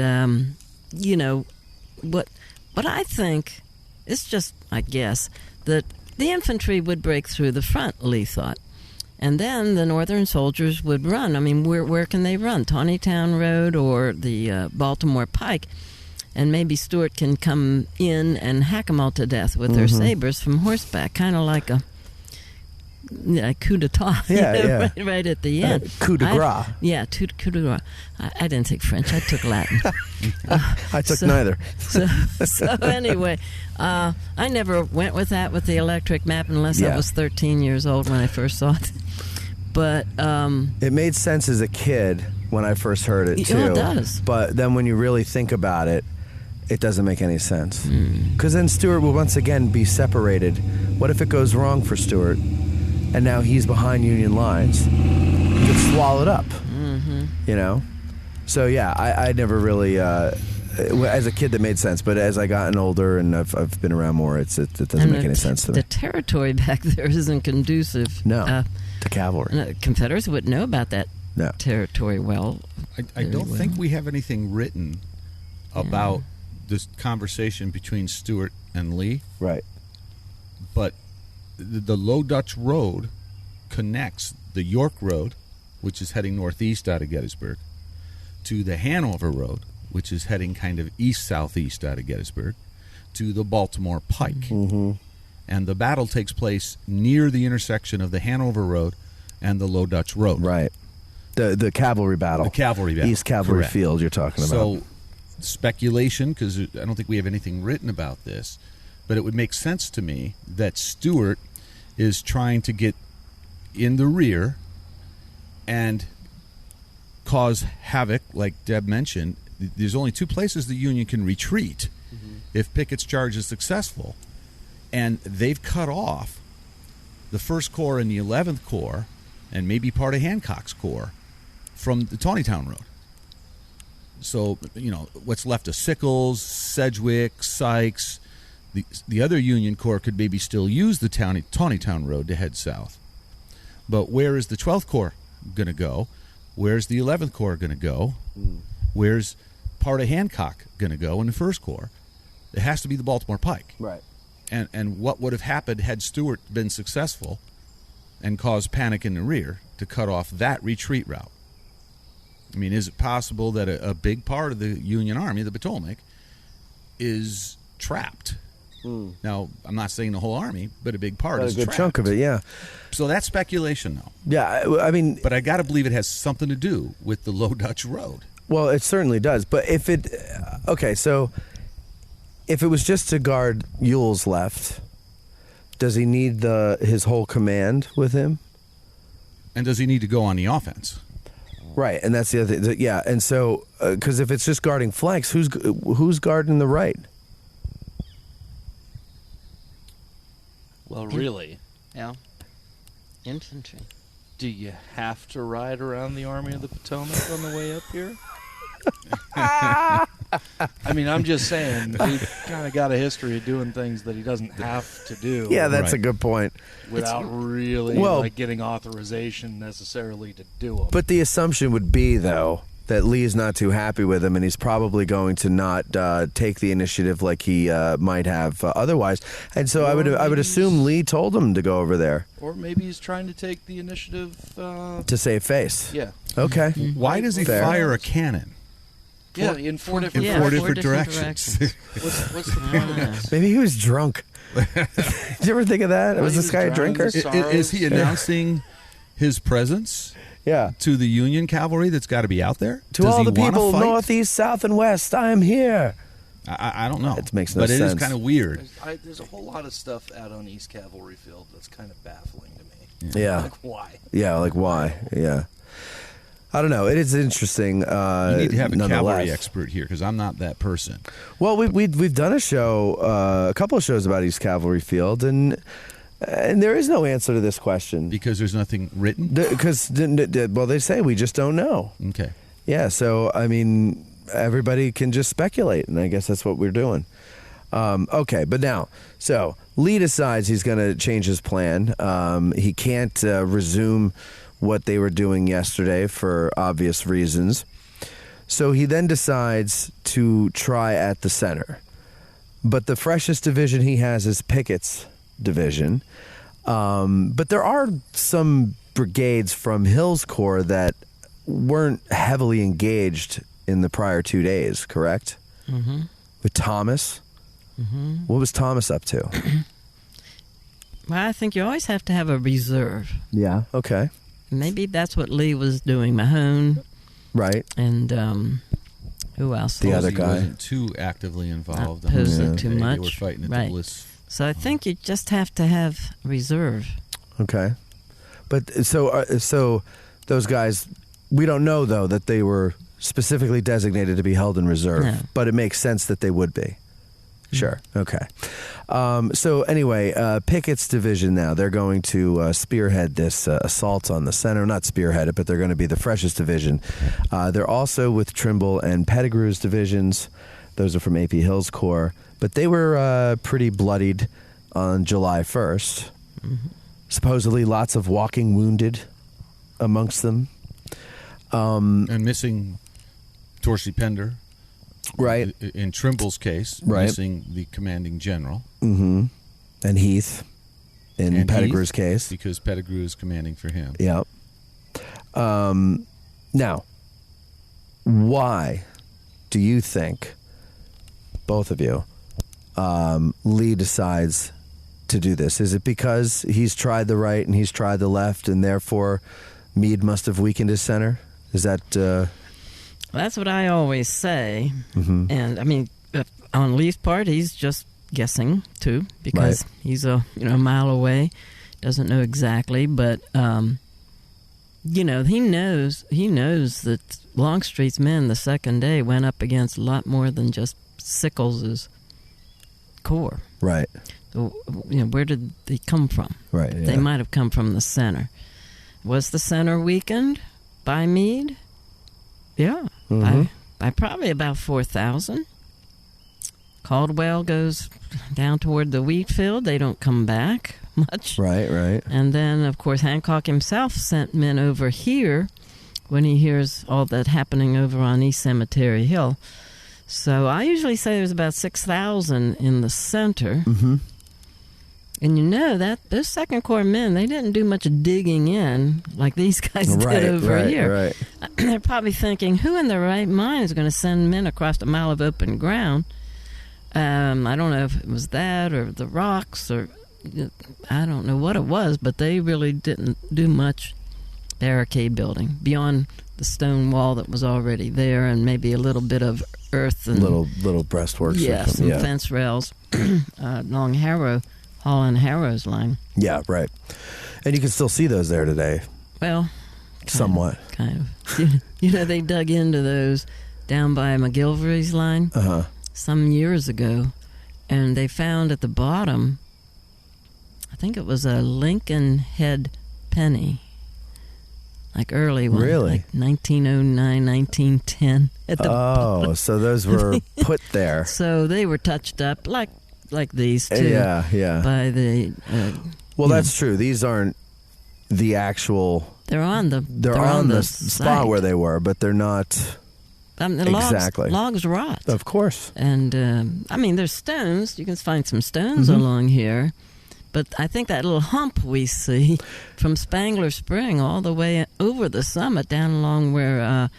what I think, it's just, I guess, that the infantry would break through the front, Lee thought. And then the Northern soldiers would run. I mean, where can they run? Taneytown Road or the Baltimore Pike? And maybe Stuart can come in and hack them all to death with their sabers from horseback, kind of like a coup d'etat. Yeah. Right at the end. Coup de grace. Coup de grace. I didn't take French. I took Latin. I took neither. So anyway, I never went with the electric map unless I was 13 years old when I first saw it. But it made sense as a kid when I first heard it, too. It does. But then when you really think about it, it doesn't make any sense. Because then Stuart will once again be separated. What if it goes wrong for Stuart? And now he's behind Union lines. He gets swallowed up. So I never really as a kid that made sense, but as I gotten older and I've been around more, it doesn't make any sense to me. The territory back there isn't conducive to cavalry. Confederates wouldn't know about that territory well. I don't think we have anything written about this conversation between Stuart and Lee. Right. But the Low Dutch Road connects the York Road, which is heading northeast out of Gettysburg, to the Hanover Road, which is heading kind of east-southeast out of Gettysburg, to the Baltimore Pike. And the battle takes place near the intersection of the Hanover Road and the Low Dutch Road. Right. The cavalry battle. The cavalry battle. East Cavalry Correct. Field you're talking about. So speculation, because I don't think we have anything written about this, but it would make sense to me that Stuart is trying to get in the rear and cause havoc, like Deb mentioned. There's only two places the Union can retreat if Pickett's charge is successful. And they've cut off the 1st Corps and the 11th Corps, and maybe part of Hancock's Corps, from the Taneytown Road. So, what's left of Sickles, Sedgwick, Sykes, the other Union Corps could maybe still use the Taneytown Road to head south. But where is the 12th Corps going to go? Where's the 11th Corps going to go? Where's part of Hancock going to go in the 1st Corps? It has to be the Baltimore Pike. Right. And what would have happened had Stuart been successful and caused panic in the rear to cut off that retreat route? I mean, is it possible that a big part of the Union Army, the Potomac, is trapped? Now, I'm not saying the whole army, but a big part is trapped. A good chunk of it, yeah. So that's speculation, though. Yeah, I mean... But I got to believe it has something to do with the Low Dutch Road. Well, it certainly does. But if it... Okay, so if it was just to guard Ewell's left, does he need his whole command with him? And does he need to go on the offense? Right, and that's the other thing. Yeah, and so... Because if it's just guarding flanks, who's guarding the right? Well, really, Yeah. Infantry. do you have to ride around the Army of the Potomac on the way up here? I mean, I'm just saying, he's kind of got a history of doing things that he doesn't have to do. Yeah, that's Right. a good point. Without really getting authorization necessarily to do them. But the assumption would be, though, that Lee's not too happy with him, and he's probably going to not take the initiative like he might have otherwise. And so I would assume Lee told him to go over there Or maybe he's trying to take the initiative. to save face. Yeah. Okay. Why does he Fair. fire a cannon? Yeah, in four different in four different directions. What's the point of this? Maybe he was drunk. Did you ever think of that? Was this guy a drinker? Is he announcing his presence Yeah. to the Union cavalry that's got to be out there? To Does all he the wanna people fight? north, east, south, and west, I am here. I don't know. It makes no but sense. But it is kind of weird. There's a whole lot of stuff out on East Cavalry Field that's kind of baffling to me. Yeah. Like, why? Yeah, like why? Yeah. I don't know. It is interesting. You need to have a cavalry nonetheless. expert here because I'm not that person. Well, we've done a show, a couple of shows about East Cavalry Field, and there is no answer to this question Because there's nothing written? because well, they say we just don't know. Okay. Yeah, so I mean, everybody can just speculate, and I guess that's what we're doing. Okay, but now, so Lee decides he's going to change his plan. He can't resume what they were doing yesterday for obvious reasons. So he then decides to try at the center. But the freshest division he has is Pickett's division. But there are some brigades from Hill's Corps that weren't heavily engaged in the prior 2 days, correct? Mm-hmm. With Thomas? Mm-hmm. What was Thomas up to? Well, I think you always have to have a reserve. Yeah, okay. Maybe that's what Lee was doing. Mahone Right. and who else? The other He guy. wasn't too actively involved. Not posing Yeah. too They much. were fighting at Right. the Bliss. So I think you just have to have reserve. Okay. But so those guys, we don't know, though, that they were specifically designated to be held in reserve. No. But it makes sense that they would be. Sure. Okay. So anyway, Pickett's division now, they're going to spearhead this assault on the center. Not spearhead it, but they're going to be the freshest division. They're also with Trimble and Pettigrew's divisions. Those are from A.P. Hill's Corps. But they were pretty bloodied on July 1st. Mm-hmm. Supposedly lots of walking wounded amongst them. And missing Dorsey Pender. Right. In Trimble's case, Right. missing the commanding general. Mm-hmm. And Heath in And Pettigrew's Heath, case. Because Pettigrew is commanding for him. Yeah. Now, why do you think, both of you, Lee decides to do this? Is it because he's tried the right and he's tried the left, and therefore Meade must have weakened his center? Is that... That's what I always say. Mhm. And I mean, on Lee's part, he's just guessing too, because Right. he's a mile away, doesn't know exactly, but he knows that Longstreet's men the second day went up against a lot more than just Sickles's corps. Right. So, where did they come from? Right. Yeah. They might have come from the center. Was the center weakened by Meade? Yeah, Mhm. by probably about 4,000. Caldwell goes down toward the wheat field. They don't come back much. Right, right. And then, of course, Hancock himself sent men over here when he hears all that happening over on East Cemetery Hill. So I usually say there's about 6,000 in the center. Mm-hmm. And that those Second Corps men, they didn't do much digging in like these guys did over here. Right. They're probably thinking, who in their right mind is going to send men across a mile of open ground? I don't know if it was that or the rocks or I don't know what it was, but they really didn't do much barricade building beyond the stone wall that was already there and maybe a little bit of earth and Little breastworks. yeah, or something. some fence rails along Holland Harrow's line. Yeah, right. And you can still see those there today, Well, somewhat. kind of. They dug into those down by McGilvery's line Uh-huh. some years ago, and they found at the bottom, I think it was a Lincoln head penny, like early one, Really? like 1909, 1910. At the bottom. So those were put there. So they were touched up like these two. Yeah. By the. Well, that's true. These aren't the actual. They're on the. They're on the spot site. where they were, but they're not. The exactly. Logs rot. Of course. And, there's stones. You can find some stones Mm-hmm. along here. But I think that little hump we see from Spangler Spring all the way over the summit down along where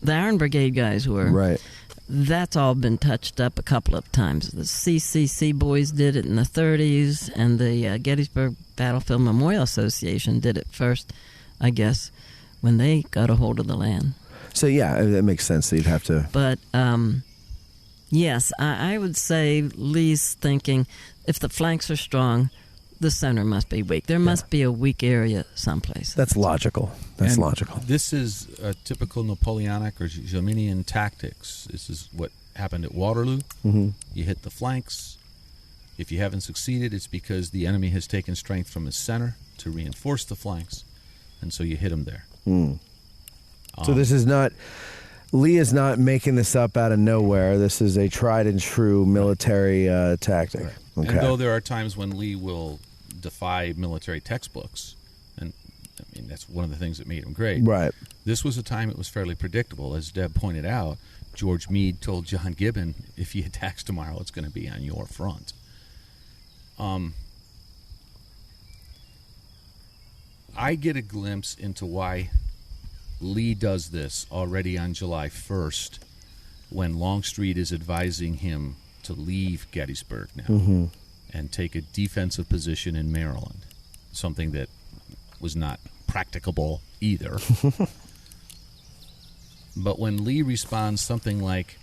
the Iron Brigade guys were. Right. That's all been touched up a couple of times. The CCC boys did it in the 30s, and the Gettysburg Battlefield Memorial Association did it first, I guess, when they got a hold of the land. So, yeah, it makes sense that you'd have to... But, yes, I would say Lee's thinking, if the flanks are strong, the center must be weak. There must be a weak area someplace. That's logical. That's logical. This is a typical Napoleonic or Jominian tactics. This is what happened at Waterloo. Mm-hmm. You hit the flanks. If you haven't succeeded, it's because the enemy has taken strength from his center to reinforce the flanks, and so you hit him there. So this is not... Lee is not making this up out of nowhere. This is a tried and true military tactic. Right. Okay. And though there are times when Lee will defy military textbooks, and I mean that's one of the things that made him great. Right. This was a time it was fairly predictable. As Deb pointed out, George Meade told John Gibbon, if he attacks tomorrow, it's going to be on your front. I get a glimpse into why Lee does this already on July 1st when Longstreet is advising him to leave Gettysburg now and take a defensive position in Maryland, something that was not practicable either. But when Lee responds something like,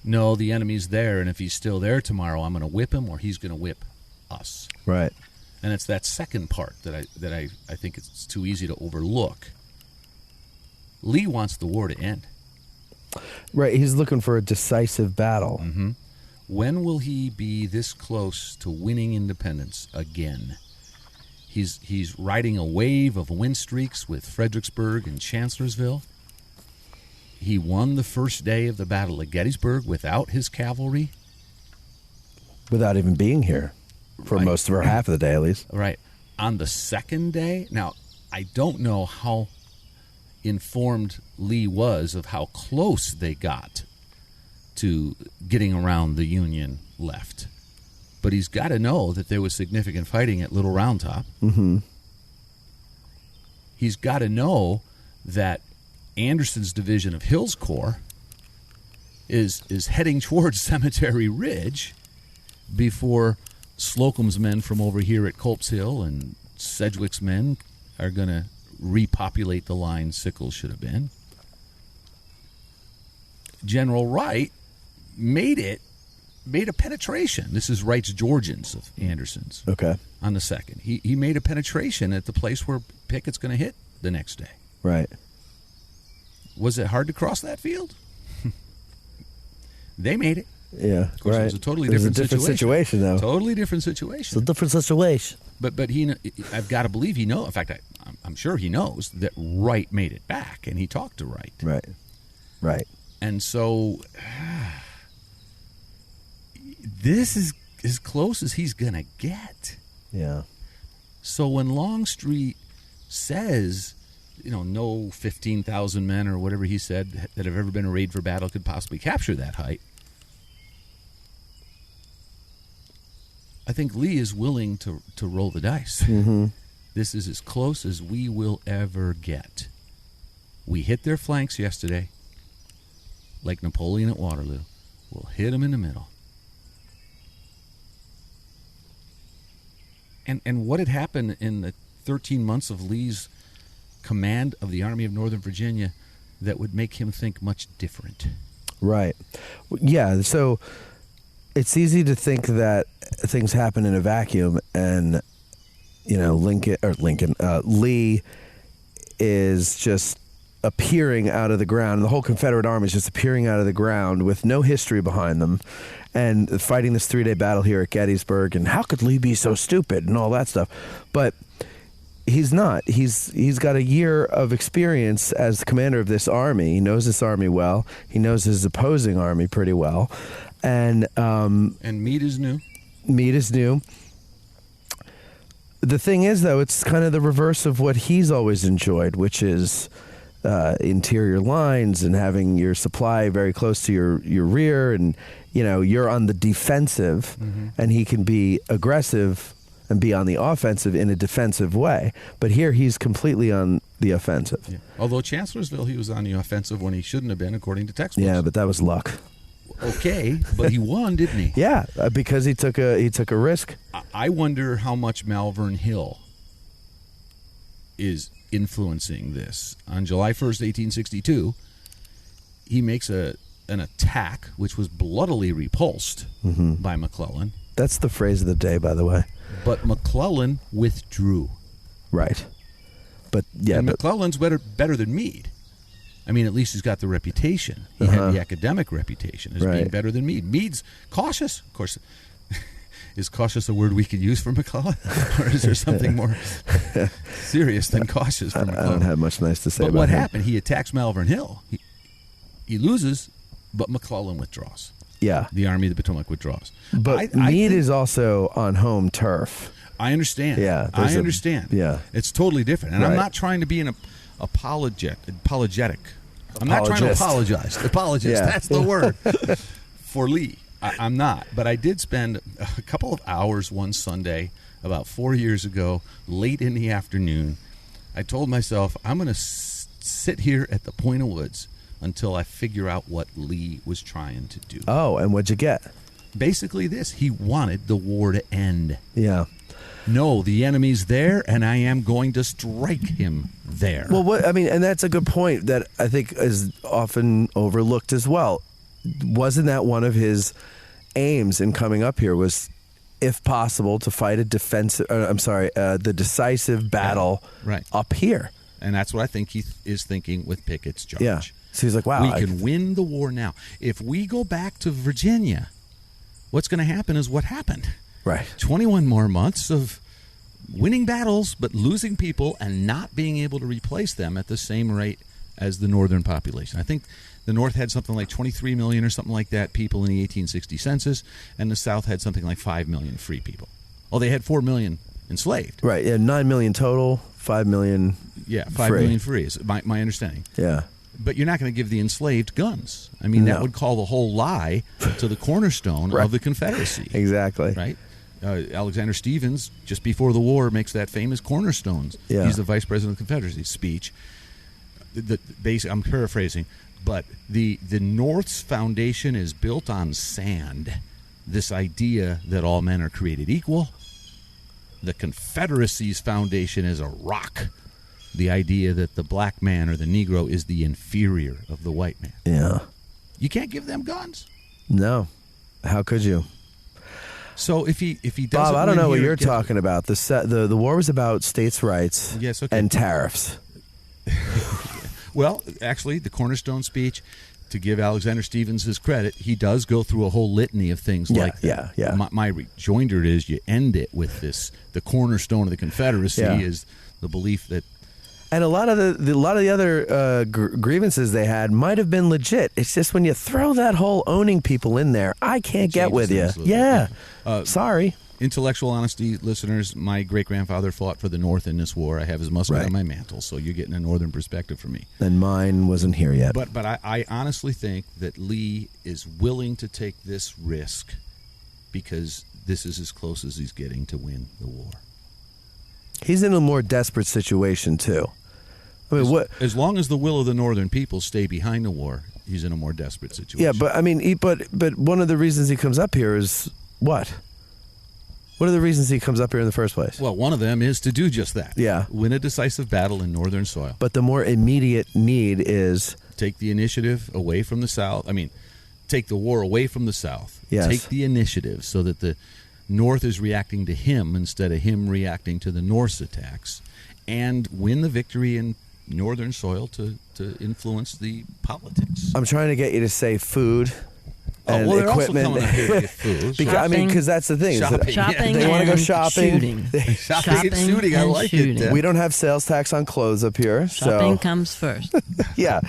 no, the enemy's there, and if he's still there tomorrow, I'm going to whip him or he's going to whip us. Right. And it's that second part that I think it's too easy to overlook. Lee wants the war to end. Right. He's looking for a decisive battle. Mm-hmm. When will he be this close to winning independence again? He's riding a wave of win streaks with Fredericksburg and Chancellorsville. He won the first day of the Battle of Gettysburg without his cavalry. Without even being here for most of or half of the day, at least. Right. On the second day, now, I don't know how informed Lee was of how close they got to getting around the Union left. But he's got to know that there was significant fighting at Little Round Top. Mm-hmm. He's got to know that Anderson's division of Hill's Corps is heading towards Cemetery Ridge before Slocum's men from over here at Culp's Hill and Sedgwick's men are going to repopulate the line Sickles should have been. General Wright made a penetration. This is Wright's Georgians of Anderson's. Okay. On the second. He made a penetration at the place where Pickett's going to hit the next day. Right. Was it hard to cross that field? They made it. Yeah, of course, right. It was a totally different situation, though. Totally different situation. It's a different situation. But I've got to believe he knows. In fact, I'm sure he knows that Wright made it back, and he talked to Wright. Right. Right. And so this is as close as he's going to get. Yeah. So when Longstreet says, no 15,000 men or whatever he said that have ever been arrayed for battle could possibly capture that height, I think Lee is willing to roll the dice. Mm-hmm. This is as close as we will ever get. We hit their flanks yesterday, like Napoleon at Waterloo. We'll hit them in the middle. And what had happened in the 13 months of Lee's command of the Army of Northern Virginia that would make him think much different? Right. Yeah, so it's easy to think that things happen in a vacuum, and Lee is just appearing out of the ground. The whole Confederate army is just appearing out of the ground with no history behind them, and fighting this 3-day battle here at Gettysburg. And how could Lee be so stupid and all that stuff? But he's not. He's got a year of experience as the commander of this army. He knows this army well. He knows his opposing army pretty well. And Meade is new. Meade is new. The thing is, though, it's kind of the reverse of what he's always enjoyed, which is interior lines and having your supply very close to your rear, and you're on the defensive, and he can be aggressive and be on the offensive in a defensive way. But here he's completely on the offensive. Yeah. Although Chancellorsville, he was on the offensive when he shouldn't have been, according to textbooks. Yeah, but that was luck. Okay, but he won, didn't he? Yeah, because he took a risk. I wonder how much Malvern Hill is influencing this. On July 1st, 1862, he makes an attack which was bloodily repulsed by McClellan. That's the phrase of the day, by the way. But McClellan withdrew. Right. But yeah, McClellan's better than Meade. I mean, at least he's got the reputation. He had the academic reputation as being better than Meade. Meade's cautious. Of course, is cautious a word we could use for McClellan? Or is there something more serious than cautious for McClellan? I don't have much nice to say but about what him. happened? He attacks Malvern Hill. He loses, but McClellan withdraws. Yeah. The Army of the Potomac withdraws. But Meade is also on home turf. I understand. Yeah. I understand. Yeah. It's totally different. And I'm not trying to be an apologetic. I'm not trying to apologize. Apologist, that's the word for Lee. I'm not. But I did spend a couple of hours one Sunday about 4 years ago, late in the afternoon. I told myself, I'm going to sit here at the Point of Woods until I figure out what Lee was trying to do. Oh, and what'd you get? Basically this. He wanted the war to end. Yeah. No, the enemy's there, and I am going to strike him there. Well, and that's a good point that I think is often overlooked as well. Wasn't that one of his aims in coming up here was, if possible, to fight the decisive battle up here? And that's what I think he is thinking with Pickett's charge. Yeah. So he's like, wow. We can win the war now. If we go back to Virginia, what's going to happen is what happened. Right. 21 more months of winning battles, but losing people and not being able to replace them at the same rate as the northern population. I think the North had something like 23 million or something like that people in the 1860 census, and the South had something like 5 million free people. Oh, they had 4 million enslaved. Right. Yeah, 9 million total, 5 million. Yeah, 5 million free is my understanding. Yeah. But you're not going to give the enslaved guns. I mean, that would call the whole lie to the cornerstone of the Confederacy. Exactly. Right? Alexander Stephens, just before the war, makes that famous cornerstones. Yeah. He's the vice president of the Confederacy speech. I'm paraphrasing, but the North's foundation is built on sand. This idea that all men are created equal. The Confederacy's foundation is a rock. The idea that the black man or the Negro is the inferior of the white man. Yeah. You can't give them guns. No. How could you? So if he doesn't, Bob, I don't know what you're talking talking about. The war was about states' rights and tariffs. Well, actually, the cornerstone speech, to give Alexander Stephens his credit, he does go through a whole litany of things like that. Yeah. My rejoinder is you end it with this: the cornerstone of the Confederacy is the belief that. And a lot of the other grievances they had might have been legit. It's just when you throw that whole owning people in there, I can't get with you. Yeah. Sorry. Intellectual honesty, listeners, my great-grandfather fought for the North in this war. I have his musket on my mantle, so you're getting a Northern perspective from me. And mine wasn't here yet. But I honestly think that Lee is willing to take this risk because this is as close as he's getting to win the war. He's in a more desperate situation, too. I mean, as long as the will of the Northern people stay behind the war, he's in a more desperate situation. Yeah, but I mean, but one of the reasons he comes up here is what? What are the reasons he comes up here in the first place? Well, one of them is to do just that. Yeah. Win a decisive battle in northern soil. But the more immediate need is... Take the initiative away from the South. I mean, take the war away from the South. Yes. Take the initiative so that the North is reacting to him instead of him reacting to the North's attacks. And win the victory in northern soil to influence the politics. I'm trying to get you to say food... and they're equipment. Also coming up here to get food. Because that's the thing. Shopping they want to go shopping. Shooting. Shopping and shooting. I like shooting. it. We don't have sales tax on clothes up here. Shopping comes first. Yeah.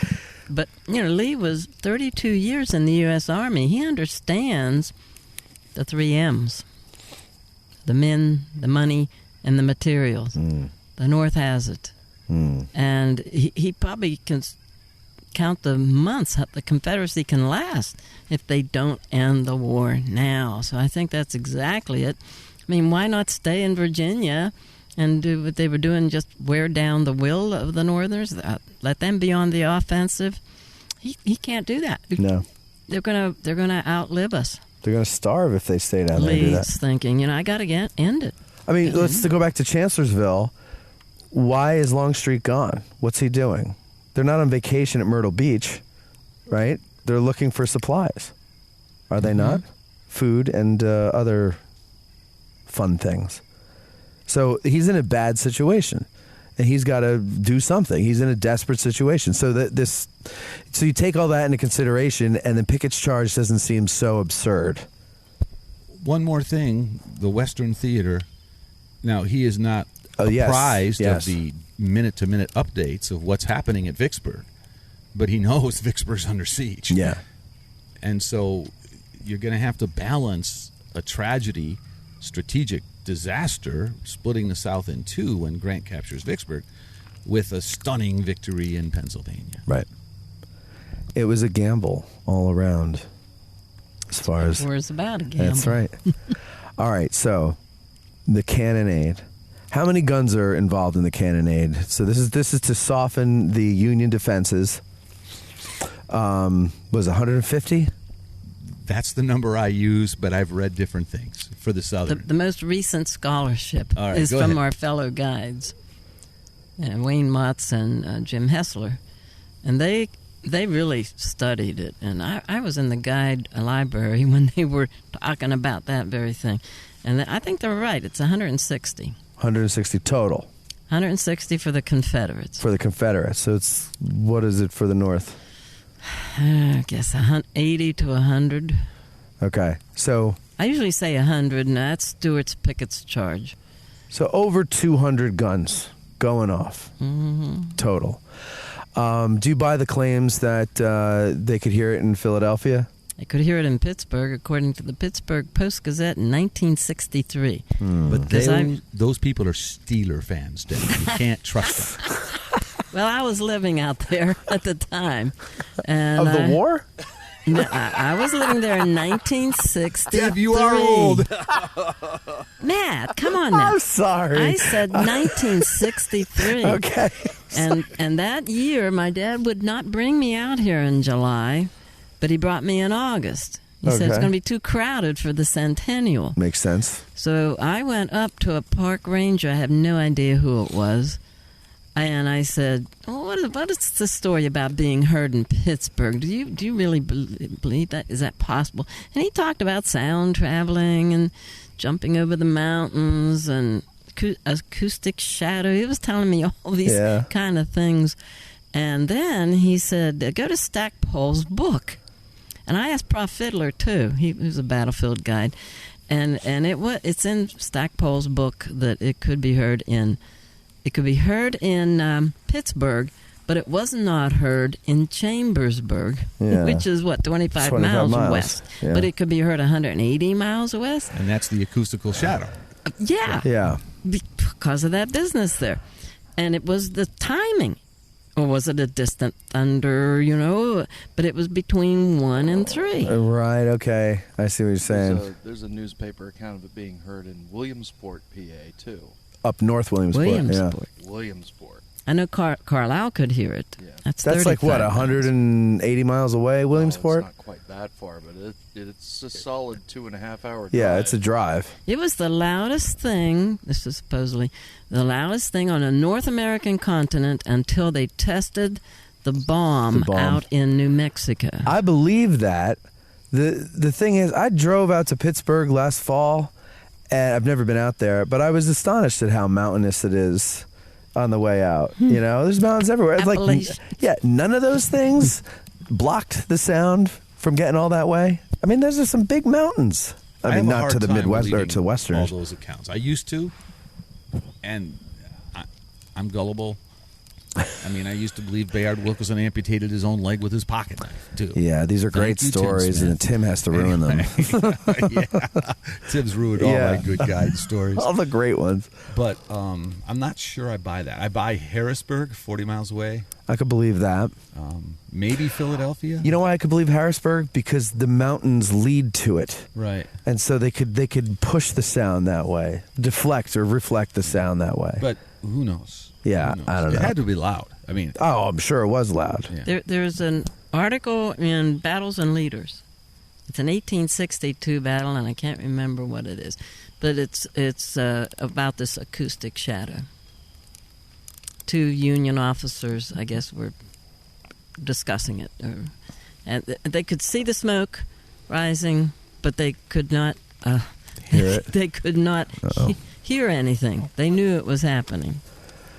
But, Lee was 32 years in the U.S. Army. He understands the 3 M's. The men, the money, and the materials. The North has it. And he probably can count the months the Confederacy can last if they don't end the war now. So I think that's exactly it. I mean, why not stay in Virginia and do what they were doing, just wear down the will of the Northerners, let them be on the offensive. He can't do that. No. They're gonna outlive us. They're going to starve if they stay down there and do that. Lee's thinking, I got to end it. I mean, let's go back to Chancellorsville. Why is Longstreet gone? What's he doing? They're not on vacation at Myrtle Beach, right? They're looking for supplies. Are they not? Food and other fun things. So he's in a bad situation, and he's got to do something. He's in a desperate situation. So so you take all that into consideration, and then Pickett's charge doesn't seem so absurd. One more thing, the Western Theater. Now, he is not apprised of the minute-to-minute updates of what's happening at Vicksburg, but he knows Vicksburg's under siege. Yeah. And so you're going to have to balance a tragedy, strategic disaster, splitting the South in two when Grant captures Vicksburg, with a stunning victory in Pennsylvania. Right. It was a gamble all around, as far as... It's about a gamble. That's right. All right, so the cannonade. How many guns are involved in the cannonade? So this is to soften the Union defenses. Was 150? That's the number I use, but I've read different things for the Southern. The most recent scholarship is go from ahead. our fellow guides, Wayne Motts and Jim Hessler, and they really studied it. And I was in the guide library when they were talking about that very thing, and I think they were right. It's 160. 160 total. 160 for the Confederates. For the Confederates. So it's, what is it for the North? I guess 80 to 100. Okay. So I usually say 100, and that's Stuart's Pickett's charge. So over 200 guns going off total. Do you buy the claims that they could hear it in Philadelphia? They could hear it in Pittsburgh, according to the Pittsburgh Post-Gazette in 1963. But those people are Steeler fans, Deb. You can't trust them. Well, I was living out there at the time. And Of the war? No, I was living there in 1963. Deb, you are old. Matt, come on now. I'm sorry. I said 1963. Okay. And that year, my dad would not bring me out here in July, but he brought me in August. He said it's going to be too crowded for the centennial. Makes sense. So I went up to a park ranger. I have no idea who it was. And I said, what is the story about being heard in Pittsburgh? Do you really believe that? Is that possible? And he talked about sound traveling and jumping over the mountains and acoustic shadow. He was telling me all these kind of things. And then he said, go to Stackpole's book. And I asked Prof. Fiddler, too. He was a battlefield guide. And it's in Stackpole's book that it could be heard in... It could be heard in Pittsburgh, but it was not heard in Chambersburg, which is, 25 miles west. Yeah. But it could be heard 180 miles west. And that's the acoustical shadow. Yeah. Because of that business there. And it was the timing. Or was it a distant thunder, But it was between 1 and 3. Right, okay. I see what you're saying. There's a newspaper account of it being heard in Williamsport, PA, too. Up north Williamsport. Williamsport. I know Carlisle could hear it. Yeah. That's like, 35 180 miles away, Williamsport? No, it's not quite that far, but it's a solid 2.5 hour drive. Yeah, it's a drive. It was the loudest thing, this is supposedly the loudest thing on a North American continent until they tested the bomb out in New Mexico. I believe that. The thing is, I drove out to Pittsburgh last fall, and I've never been out there, but I was astonished at how mountainous it is on the way out. There's mountains everywhere. It's like, none of those things blocked the sound from getting all that way. I mean, those are some big mountains. I mean, not to the Midwest or to Westerners. All those accounts. I used to, and I'm gullible. I mean, I used to believe Bayard Wilkerson amputated his own leg with his pocket knife, too. Yeah, these are great Thank you, stories, Tim and Tim has to ruin them. yeah. Tim's ruined all my good guide stories. All the great ones. But I'm not sure I buy that. I buy Harrisburg, 40 miles away. I could believe that. Maybe Philadelphia. You know why I could believe Harrisburg? Because the mountains lead to it. Right. And so they could push the sound that way, deflect or reflect the sound that way. But who knows? Yeah, Who knows? I don't know. It had to be loud. I mean, Oh, I'm sure it was loud. yeah. There's an article in Battles and Leaders. It's an 1862 battle, and I can't remember what it is, but it's about this acoustic shadow. 2 Union officers, I guess, were discussing it, and they could see the smoke rising, but they could not Hear it? They could not hear anything. They knew it was happening.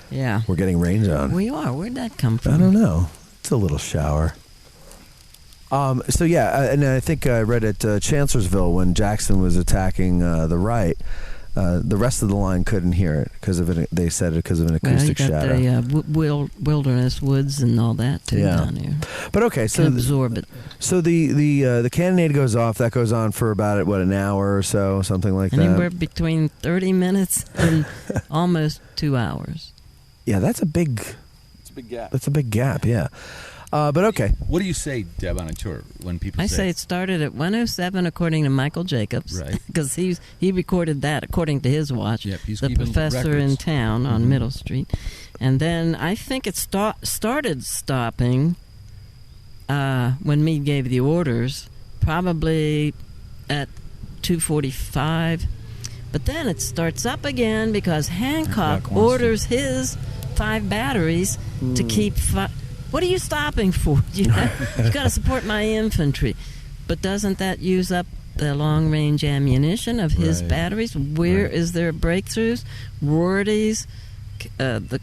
Yeah, We're getting rain on. we are. Where'd that come from? I don't know. It's a little shower. So yeah, and I think I read at Chancellorsville when Jackson was attacking the right. The rest of the line couldn't hear it because of it. They said it because of an acoustic well, you got shadow. the wilderness woods and all that too down here. But okay, so Can absorb it. So the cannonade goes off. That goes on for about an hour or so, something like Anywhere that. between 30 minutes and almost 2 hours. Yeah, that's a big. It's a big gap. That's a big gap. Yeah, but okay. What do you say, Deb, on a tour when people I say it started at 1:07 according to Michael Jacobs, Right. because he recorded that according to his watch. Yep, he's the keeping professor in records. town on Middle Street, and then I think it started stopping when Meade gave the orders, probably at 2:45. But then it starts up again because Hancock orders his 5 batteries to keep. What are you stopping for? You got to support my infantry. But doesn't that use up the long-range ammunition of his Right. batteries? Where Right. is there breakthroughs? Rority's, the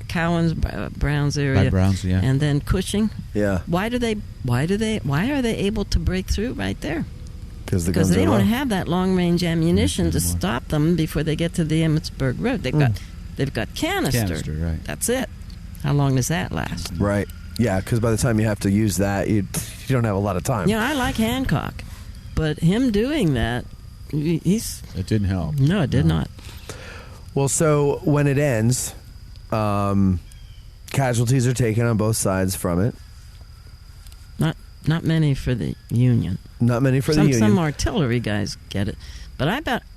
Cowan's, Brown's area, By Browns, yeah. and then Cushing. Yeah, Why are they able to break through right there? because the Because guns they are don't low. have that long-range ammunition to Anymore. stop them before they get to the Emmitsburg Road. They've got canister. Canister, right. That's it. How long does that last? Right. Yeah, because by the time you have to use that, you don't have a lot of time. You know, I like Hancock, but him doing that, he's It didn't help. no, it did not. Well, so when it ends, casualties are taken on both sides from it. Not many for the Union. Not many for the Union. Some artillery guys get it, but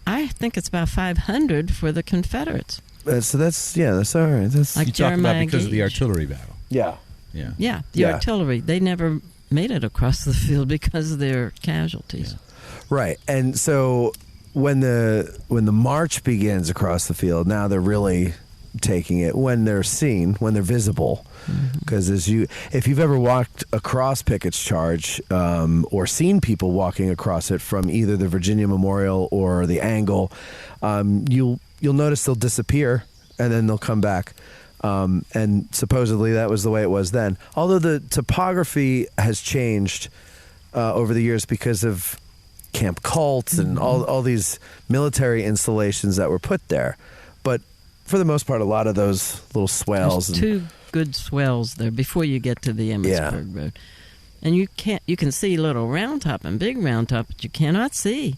I think it's about 500 for the Confederates. So that's all right. That's Like You talk about Jeremiah because of the Gage. artillery battle. yeah. Yeah. Yeah, the Yeah. artillery. They never made it across the field because of their casualties. Right. And so when the march begins across the field, now they're really taking it when they're seen, when they're visible. Because if you've ever walked across Pickett's charge or seen people walking across it from either the Virginia Memorial or the Angle, you'll notice they'll disappear and then they'll come back. And supposedly that was the way it was then. Although the topography has changed over the years because of Camp Culp and all these military installations that were put there. But for the most part, a lot of those little swales. There's 2 good swells there before you get to the Emmitsburg Road, and you can see Little Round Top and Big Round Top, but you cannot see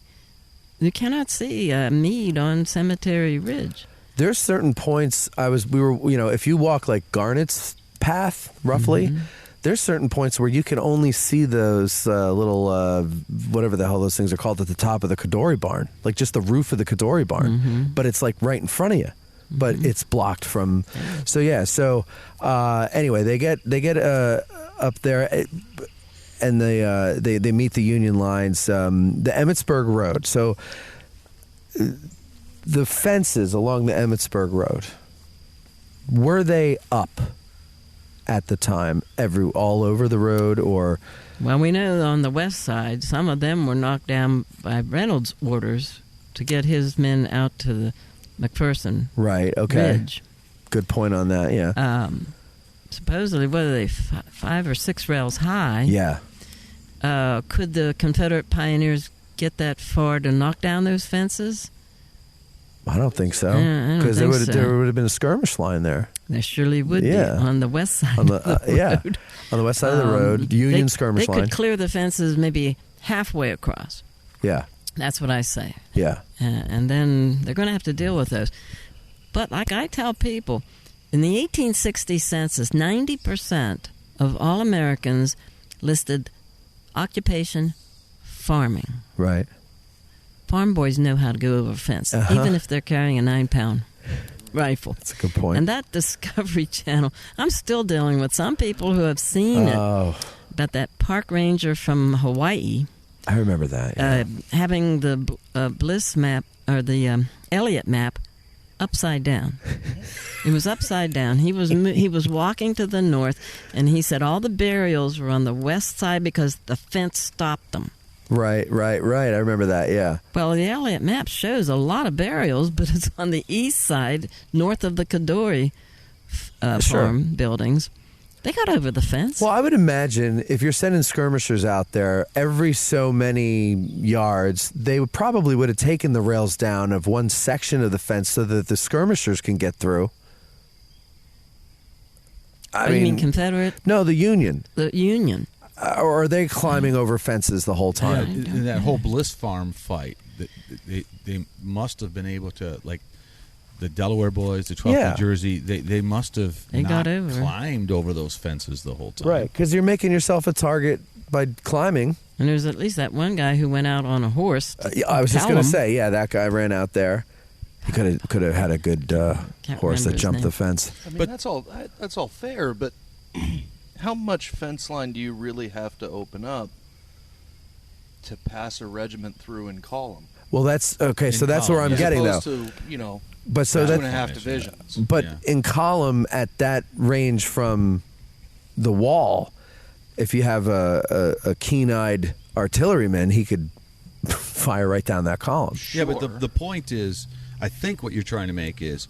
Meade on Cemetery Ridge. There's certain points if you walk like Garnett's path roughly, there's certain points where you can only see those little whatever the hell those things are called at the top of the Kadori barn, like just the roof of the Kadori barn, but it's like right in front of you, but it's blocked from. So anyway, they get up there. And they meet the Union lines, the Emmitsburg Road. So the fences along the Emmitsburg Road, were they up at the time, all over the road, or? Well, we know on the west side, some of them were knocked down by Reynolds' orders to get his men out to the McPherson Right. Okay. Ridge. Good point on that. Yeah. Supposedly, what are they, 5 or 6 rails high? Yeah. Could the Confederate pioneers get that far to knock down those fences? I don't think so. I don't Because think so. there would have been a skirmish line there. There surely would be Yeah. on the west side On the, of the yeah, road. on the west side of the road, Union skirmish They line. could clear the fences maybe halfway across. Yeah, That's what I say. yeah. And then they're going to have to deal with those. But like I tell people, in the 1860 census, 90% of all Americans listed occupation farming. Right. Farm boys know how to go over a fence, even if they're carrying a 9-pound rifle. That's a good point. And that Discovery Channel, I'm still dealing with some people who have seen it. About that park ranger from Hawaii. I remember that. Yeah. Having the Bliss map, or the Elliott map, upside down. It was upside down. He was walking to the north, and he said all the burials were on the west side because the fence stopped them. Right. I remember that, yeah. Well, the Elliott map shows a lot of burials, but it's on the east side, north of the Kadori farm buildings. They got over the fence. Well, I would imagine if you're sending skirmishers out there every so many yards, they probably would have taken the rails down of one section of the fence so that the skirmishers can get through. You mean Confederate? No, the Union. The Union. Or are they climbing over fences the whole time? In that whole Bliss Farm fight, they must have been able to, like, the Delaware boys, the 12th New Jersey, they must have climbed over those fences the whole time. Right, because you're making yourself a target by climbing. And there's at least that one guy who went out on a horse. I was just going to say, that guy ran out there. He could have had a good horse that jumped the fence. I mean, that's all fair, but how much fence line do you really have to open up to pass a regiment through in column? Well, that's okay. So that's where I'm getting though. To, you know, but so 2.5 divisions. But in column at that range from the wall, if you have a keen-eyed artilleryman, he could fire right down that column. Yeah, but the point is, I think what you're trying to make is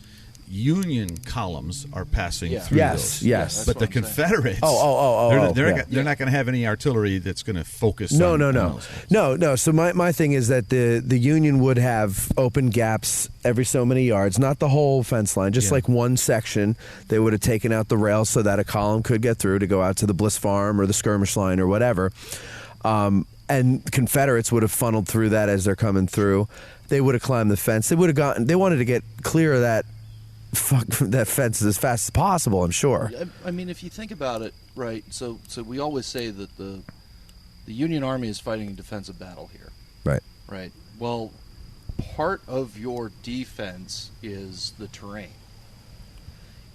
Union columns are passing through those. Yes. But the Confederates, they're not going to have any artillery that's going to focus on those. No. So my thing is that the Union would have open gaps every so many yards, not the whole fence line, just like one section. They would have taken out the rails so that a column could get through to go out to the Bliss Farm or the skirmish line or whatever. And Confederates would have funneled through that as they're coming through. They would have climbed the fence. They wanted to get clear of that fence as fast as possible, I'm sure. I mean, if you think about it, right, so we always say that the Union Army is fighting a defensive battle here. Right. Well, part of your defense is the terrain.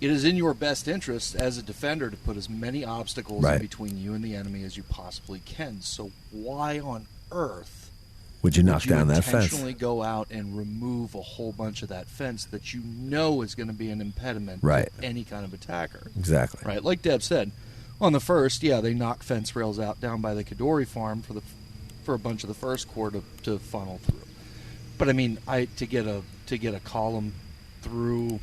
It is in your best interest as a defender to put as many obstacles in between you and the enemy as you possibly can. So why on earth would you knock down that fence? Intentionally go out and remove a whole bunch of that fence that you know is going to be an impediment to any kind of attacker. Exactly. Right. Like Deb said, on the first, they knocked fence rails out down by the Kadori farm for a bunch of the First Corps to funnel through. But I mean, to get a column through.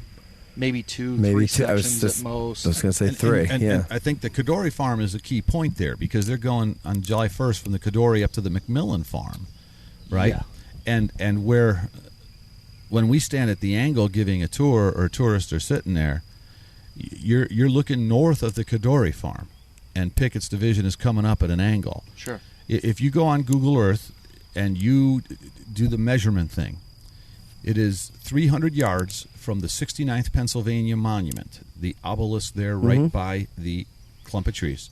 Maybe three sections at most. I was going to say three. And I think the Kadori farm is a key point there because they're going on July 1st from the Kadori up to the McMillan farm, right? Yeah. And when we stand at the angle giving a tour or tourists are sitting there, you're looking north of the Kadori farm, and Pickett's division is coming up at an angle. Sure. If you go on Google Earth and you do the measurement thing, it is 300 yards from the 69th Pennsylvania Monument, the obelisk there right by the clump of trees.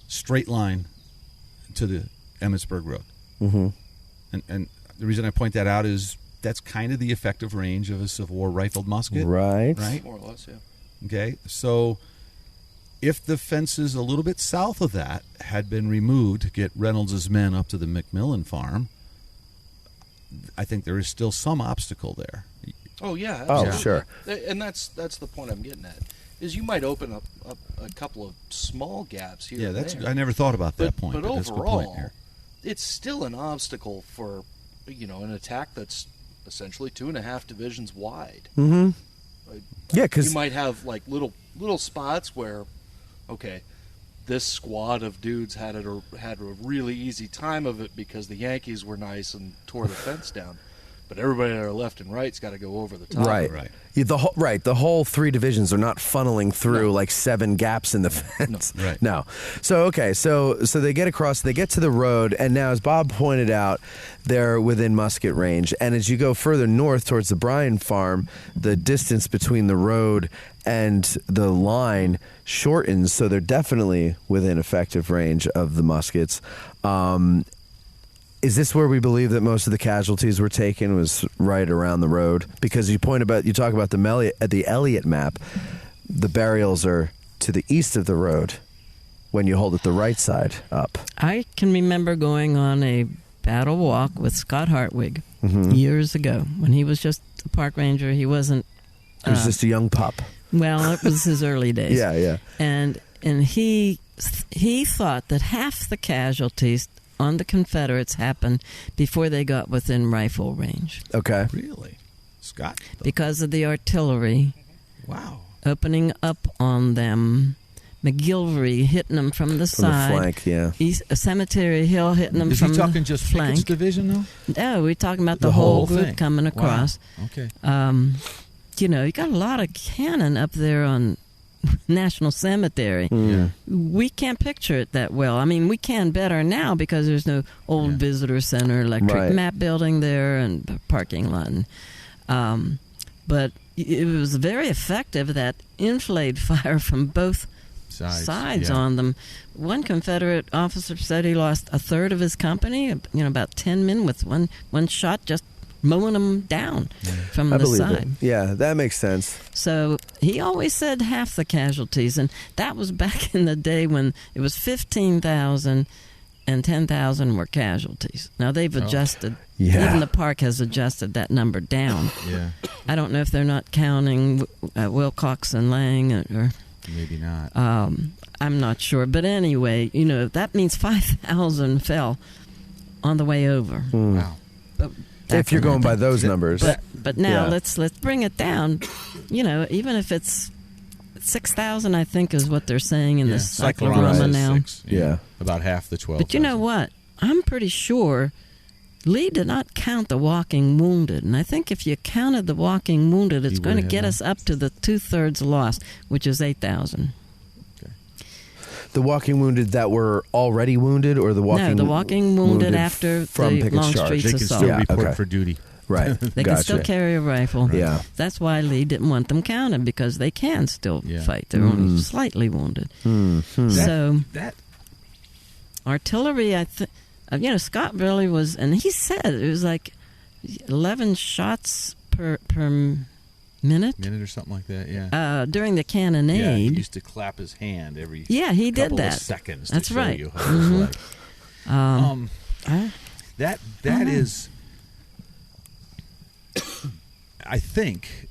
Straight line to the Emmitsburg Road. Mm-hmm. And the reason I point that out is that's kind of the effective range of a Civil War rifled musket. Right. More or less, yeah. Okay, so if the fences a little bit south of that had been removed to get Reynolds' men up to the McMillan farm, I think there is still some obstacle there. Oh yeah, absolutely. Oh sure. And that's the point I'm getting at. Is you might open up a couple of small gaps here. Yeah, I never thought about that point. But that's overall, a good point here. It's still an obstacle for an attack that's essentially 2.5 divisions wide. Mm-hmm. Because you might have like little spots where, this squad of dudes had a really easy time of it because the Yankees were nice and tore the fence down. but everybody to our left and right's got to go over the top. Right. Right. Yeah, the whole three divisions are not funneling through like 7 gaps in the fence. No. Right. No. So they get across, they get to the road, and now, as Bob pointed out, they're within musket range. And as you go further north towards the Bryan farm, the distance between the road and the line shortens, so they're definitely within effective range of the muskets. Is this where we believe that most of the casualties were taken, was right around the road? Because you talk about the Elliott map, the burials are to the east of the road when you hold it the right side up. I can remember going on a battle walk with Scott Hartwig years ago when he was just a park ranger. He wasn't... He was just a young pup. Well, it was his early days. Yeah. And he thought that half the casualties on the Confederates happened before they got within rifle range. Okay. Really? Scott? Because of the artillery Wow. opening up on them, McGilvery hitting them from the side. From the flank, yeah. Cemetery Hill hitting them Is from he talking the just flank. Pickett's division, though? No, we're talking about the The whole whole group thing. coming across. Wow. Okay. You got a lot of cannon up there on National Cemetery. Yeah. We can't picture it that well. I mean, we can better now because there's no old visitor center, electric Right. map building there, and a parking lot. But it was very effective, that enfilade fire from both sides yeah. on them. One Confederate officer said he lost a third of his company, about 10 men with one shot, just mowing them down from I the believe side. it. Yeah, that makes sense. So he always said half the casualties, and that was back in the day when it was 15,000 and 10,000 were casualties. Now they've adjusted. Yeah. Even the park has adjusted that number down. Yeah. I don't know if they're not counting Wilcox and Lang, or Maybe not. I'm not sure. But anyway, that means 5,000 fell on the way over. Wow. But If you're going by those numbers. But now Yeah. let's bring it down. Even if it's 6,000, I think is what they're saying in the cyclorama says now. 6. Yeah. About half the 12. But you know what? I'm pretty sure Lee did not count the walking wounded. And I think if you counted the walking wounded, it's He going to would get have us up to the 2/3 loss, which is 8,000. The walking wounded that were already wounded, or the walking... No, the walking wounded after from the Pickett's charge? Longstreet's They can assault. still Yeah, report okay. for duty. Right. They Gotcha. can still carry a rifle. Yeah. That's why Lee didn't want them counted, because they can still Yeah. fight. They're only slightly wounded. So That artillery, Scott really was, and he said it was like 11 shots per minute or something like that, yeah. during the Yeah, he cannonade. used to clap his hand every He did couple that. of seconds That's to show right. you how it was like. That Uh-huh. is, I think,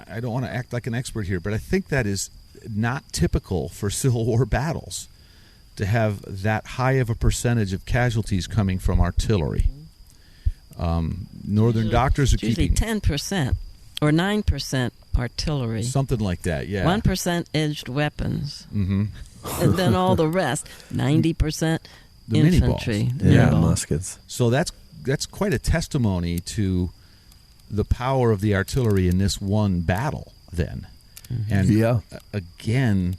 I don't want to act like an expert here, but I think that is not typical for Civil War battles to have that high of a percentage of casualties coming from artillery. Northern doctors are It's usually keeping 10% or 9% artillery, something like that, yeah. 1% edged weapons, Mm-hmm. and then all the rest, 90% The mini infantry. balls. mini Yeah, ball. muskets. So that's quite a testimony to the power of the artillery in this one battle then. And Yeah. again,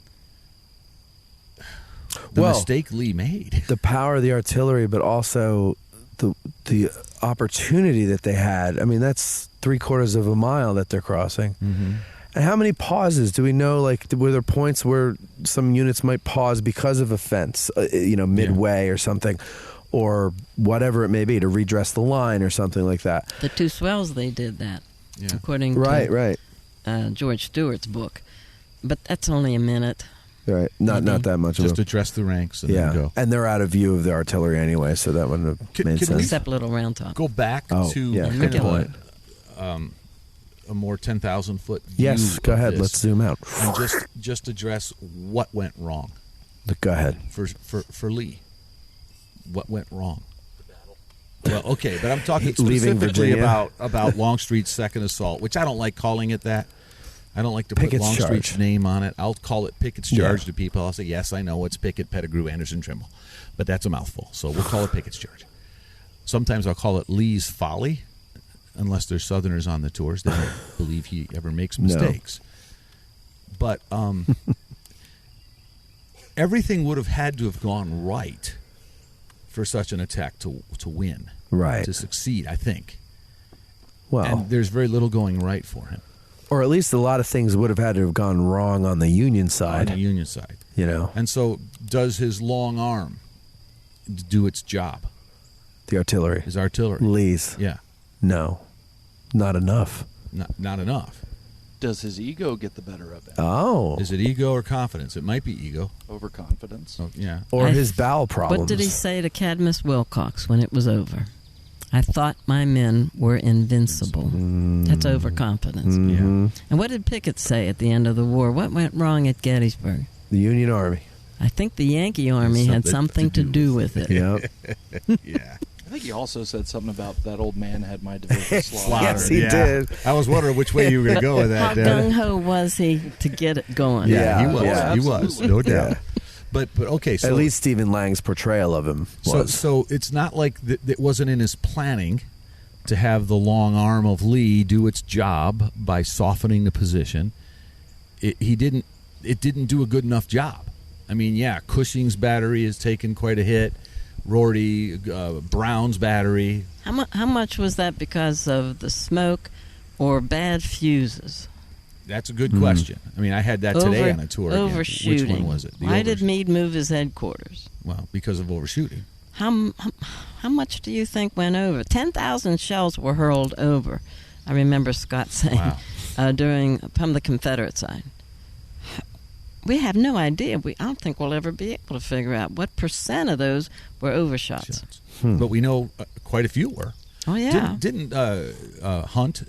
the Well, mistake Lee made. The power of the artillery, but also the opportunity that they had. I mean, that's 3/4 of a mile that they're crossing. Mm-hmm. And how many pauses do we know? Like, were there points where some units might pause because of a fence, midway or something, or whatever it may be, to redress the line or something like that? The two swells, they did that, Yeah. according Right. to George Stewart's book. But that's only a minute. Right. Not that much of Just a... address the ranks and Yeah. then go. And they're out of view of the artillery anyway, so that wouldn't have Can made we- sense. Except Little Round Top. Go back Oh, to yeah, kind good of point. a more 10,000-foot view. Yes, go of ahead. this Let's zoom out. and just address what went wrong Go ahead. for Lee. What went wrong? Well, okay, but I'm talking Leaving specifically Virginia. about Longstreet's second assault, which I don't like calling it that. I don't like to put Pickett's Longstreet's charge. name on it. I'll call it Pickett's Yeah. charge to people. I'll say, yes, I know it's Pickett, Pettigrew, Anderson, Trimble, but that's a mouthful. So we'll call it Pickett's charge. Sometimes I'll call it Lee's folly, unless there's Southerners on the tours. They don't believe he ever makes mistakes. But everything would have had to have gone right for such an attack to win, Right. to succeed, I think. Well, And there's very little going right for him or at least a lot of things would have had to have gone wrong on the Union on side. the Union side. You know, And so does his long arm do its job, the artillery. his artillery? Lee's. Yeah, No, not enough. not enough. Does his ego get the better of him? Oh. Is it ego or confidence? It might be ego. Overconfidence. Oh, yeah. Or I- his bowel problems. What did he say to Cadmus Wilcox when it was over? I thought my men were invincible. That's overconfidence. Mhm. And what did Pickett say at the end of the war? What went wrong at Gettysburg? The Union Army. I think the Yankee Army had something to do with it. Yep. Yeah. I think he also said something about that old man had my division slaughtered. Yes, he did. I was wondering which way you were going to go with How that. gung ho was he to get it going? Yeah, he was. yeah. He was, no doubt. Yeah. But okay, so At least Stephen Lang's portrayal of him was. so it's not like it wasn't in his planning to have the long arm of Lee do its job by softening the position. It didn't do a good enough job. I mean, yeah, Cushing's battery has taken quite a hit. Rorty, Brown's battery. How much was that because of the smoke or bad fuses? That's a good question. I mean, I had that today on a tour. Again. Overshooting. Which one was it? Why did Meade move his headquarters? Well, because of overshooting. How much do you think went over? 10,000 shells were hurled over. I remember Scott saying Wow. from the Confederate side. We have no idea. I don't think we'll ever be able to figure out what percent of those were overshots. Shots. But we know quite a few were. Oh yeah. Didn't Hunt,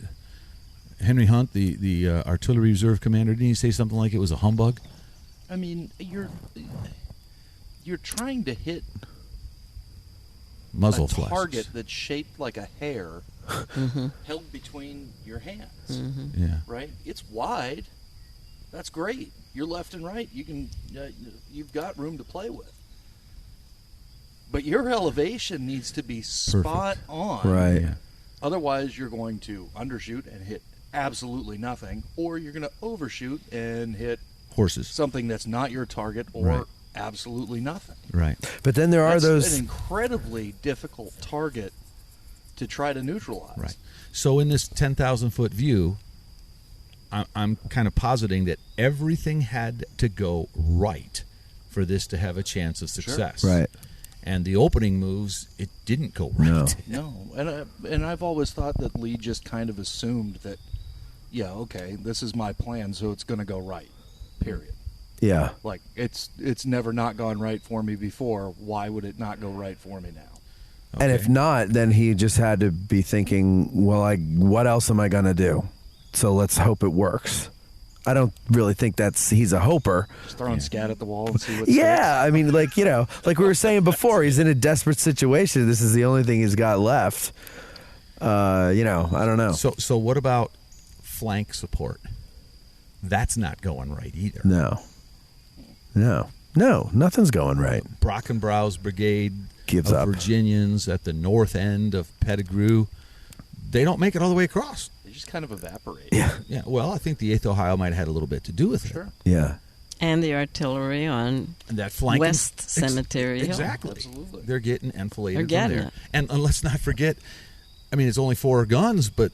Henry Hunt, the artillery reserve commander, didn't he say something like it was a humbug? I mean, you're trying to hit Muzzle a flashes. target that's shaped like a hair held between your hands, Yeah. right? It's wide. That's great. You're left and right. You can, you've got room to play with. But your elevation needs to be spot on. Right. Yeah. Otherwise, you're going to undershoot and hit absolutely nothing, or you're going to overshoot and hit Horses. something that's not your target, or Right. absolutely nothing. Right. But then there are That's those. an incredibly difficult target to try to neutralize. Right. So in this 10,000-foot view, I'm kind of positing that everything had to go right for this to have a chance of success. Right. And the opening moves, it didn't go right. No. No, and I've always thought that Lee just kind of assumed that, yeah, okay, this is my plan, so it's going to go right. Period. Yeah. Like it's never not gone right for me before. Why would it not go right for me now? And Okay. if not, then he just had to be thinking, well, what else am I going to do? So let's hope it works. I don't really think he's a hoper. Just throwing scat at the wall and see what Yeah, I mean, like we were saying before, he's in a desperate situation. This is the only thing he's got left. I don't know. So what about flank support? That's not going right either. No, nothing's going right. Brockenbrow's brigade Gives of up. Virginians at the north end of Pettigrew, they don't make it all the way across. They just kind of evaporate. Yeah, Yeah, well, I think the 8th Ohio might have had a little bit to do with it. Sure. yeah. And the artillery on And that flank West Cemetery Hill. Exactly. Absolutely. They're getting enfiladed They're getting from there. it. And let's not forget, I mean, it's only 4 guns, but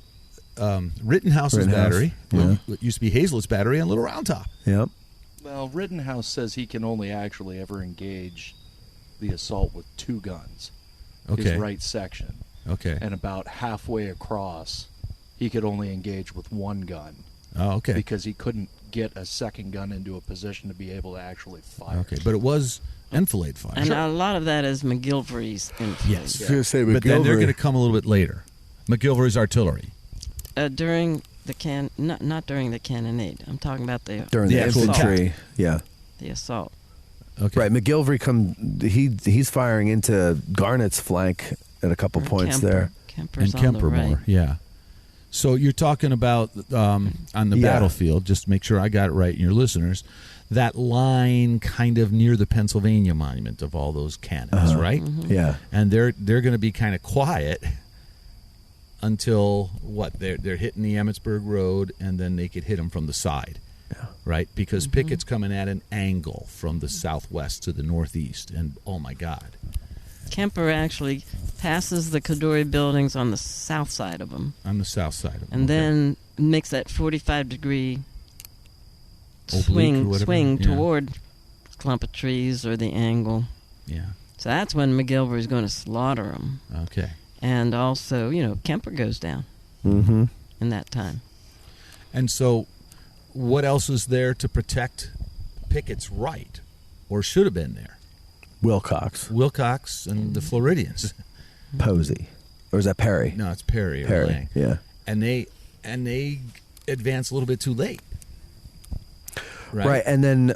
Rittenhouse's Rittenhouse, battery, yeah. what used to be Hazlett's battery on Little Round Top. Yep. Well, Rittenhouse says he can only actually ever engage the assault with 2 guns. Okay. His right section. Okay. And about halfway across, he could only engage with 1 gun. Oh, okay. Because he couldn't get a second gun into a position to be able to actually fire. Okay, but it was enfilade fire. And a lot of that is McGilvery's influence. Yes. I was gonna say But then they're McGilvery- going to come a little bit later. McGilvery's artillery. During the not during the cannonade. I'm talking about during The the actual infantry. Yeah. the assault. Okay. Right. McGilvery he's firing into Garnett's flank at a couple points there. Kemper's And Kemper on the right. more, yeah. So you're talking about on the Yeah. battlefield, just to make sure I got it right and your listeners, that line kind of near the Pennsylvania monument of all those cannons, right? Yeah. And they're going to be kind of quiet until they're hitting the Emmitsburg Road, and then they could hit them from the side, right? Because Pickett's coming at an angle from the southwest to the northeast, and oh my God. Kemper actually passes the Cadore buildings on the south side of them. On the south side of them. And then makes that 45-degree Oblique or swing whatever. toward a clump of trees or the angle. Yeah. So that's when McGilvery's going to slaughter them. Okay. And also, Kemper goes down Mm-hmm. in that time. And so what else is there to protect Pickett's right, or should have been there? Wilcox. Wilcox and the Floridians. Posey. Or is that Perry? No, it's Perry or Perry, Lang. yeah. And they advance a little bit too late. Right, and then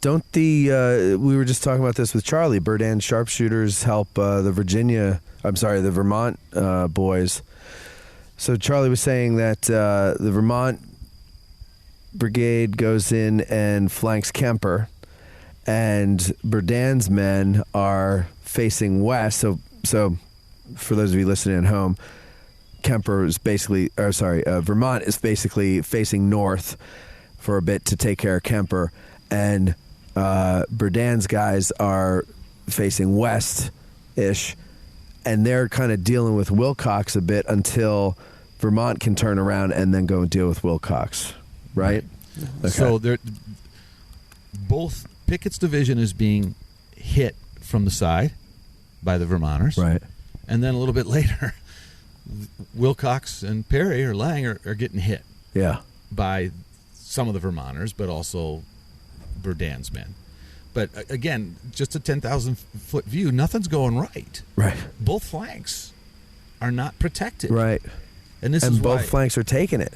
we were just talking about this with Charlie. Berdan's sharpshooters help the Vermont boys. So Charlie was saying that the Vermont brigade goes in and flanks Kemper, and Berdan's men are facing west. So for those of you listening at home, Vermont is basically facing north for a bit to take care of Kemper, and Berdan's guys are facing west-ish, and they're kind of dealing with Wilcox a bit until Vermont can turn around and then go and deal with Wilcox, right? Okay. So both Pickett's division is being hit from the side by the Vermonters, right, and then a little bit later, Wilcox and Perry or Lang are getting hit, by some of the Vermonters, but also Berdan's men. But again, just a 10,000-foot view, nothing's going right. Right. Both flanks are not protected. Right. And both flanks are taking it.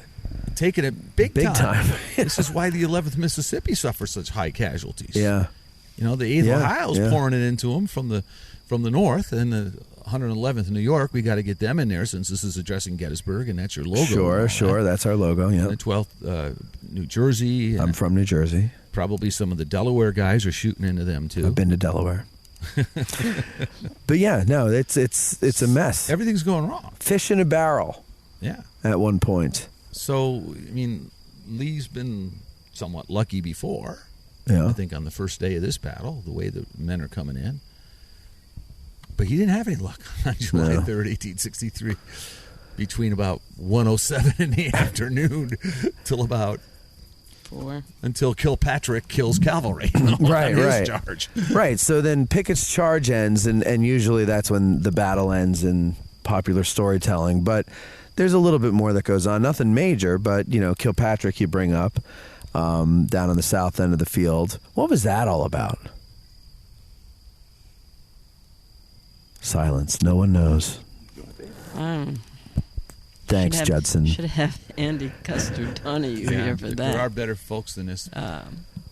Taking it big time. Yeah. This is why the 11th Mississippi suffers such high casualties. Yeah. The 8th Ohio's pouring it into them from the north, and the 111th New York, we got to get them in there since this is addressing Gettysburg, and that's your logo. Sure, that's our logo, yeah. And the 12th, New Jersey. I'm from New Jersey. Probably some of the Delaware guys are shooting into them, too. I've been to Delaware. But yeah, no, it's a mess. Everything's going wrong. Fish in a barrel. Yeah. At one point. So, Lee's been somewhat lucky before. Yeah. I think on the first day of this battle, the way the men are coming in. But he didn't have any luck on July 3rd, 1863. Between about 1:07 in the afternoon till about 4. Until Kilpatrick kills cavalry. Right. Charge. Right. So then Pickett's charge ends, and usually that's when the battle ends in popular storytelling. But there's a little bit more that goes on. Nothing major, but Kilpatrick you bring up down on the south end of the field. What was that all about? Silence. No one knows. Thanks, Judson. Should have Andy Custer Donahue here for that. There are better folks than this.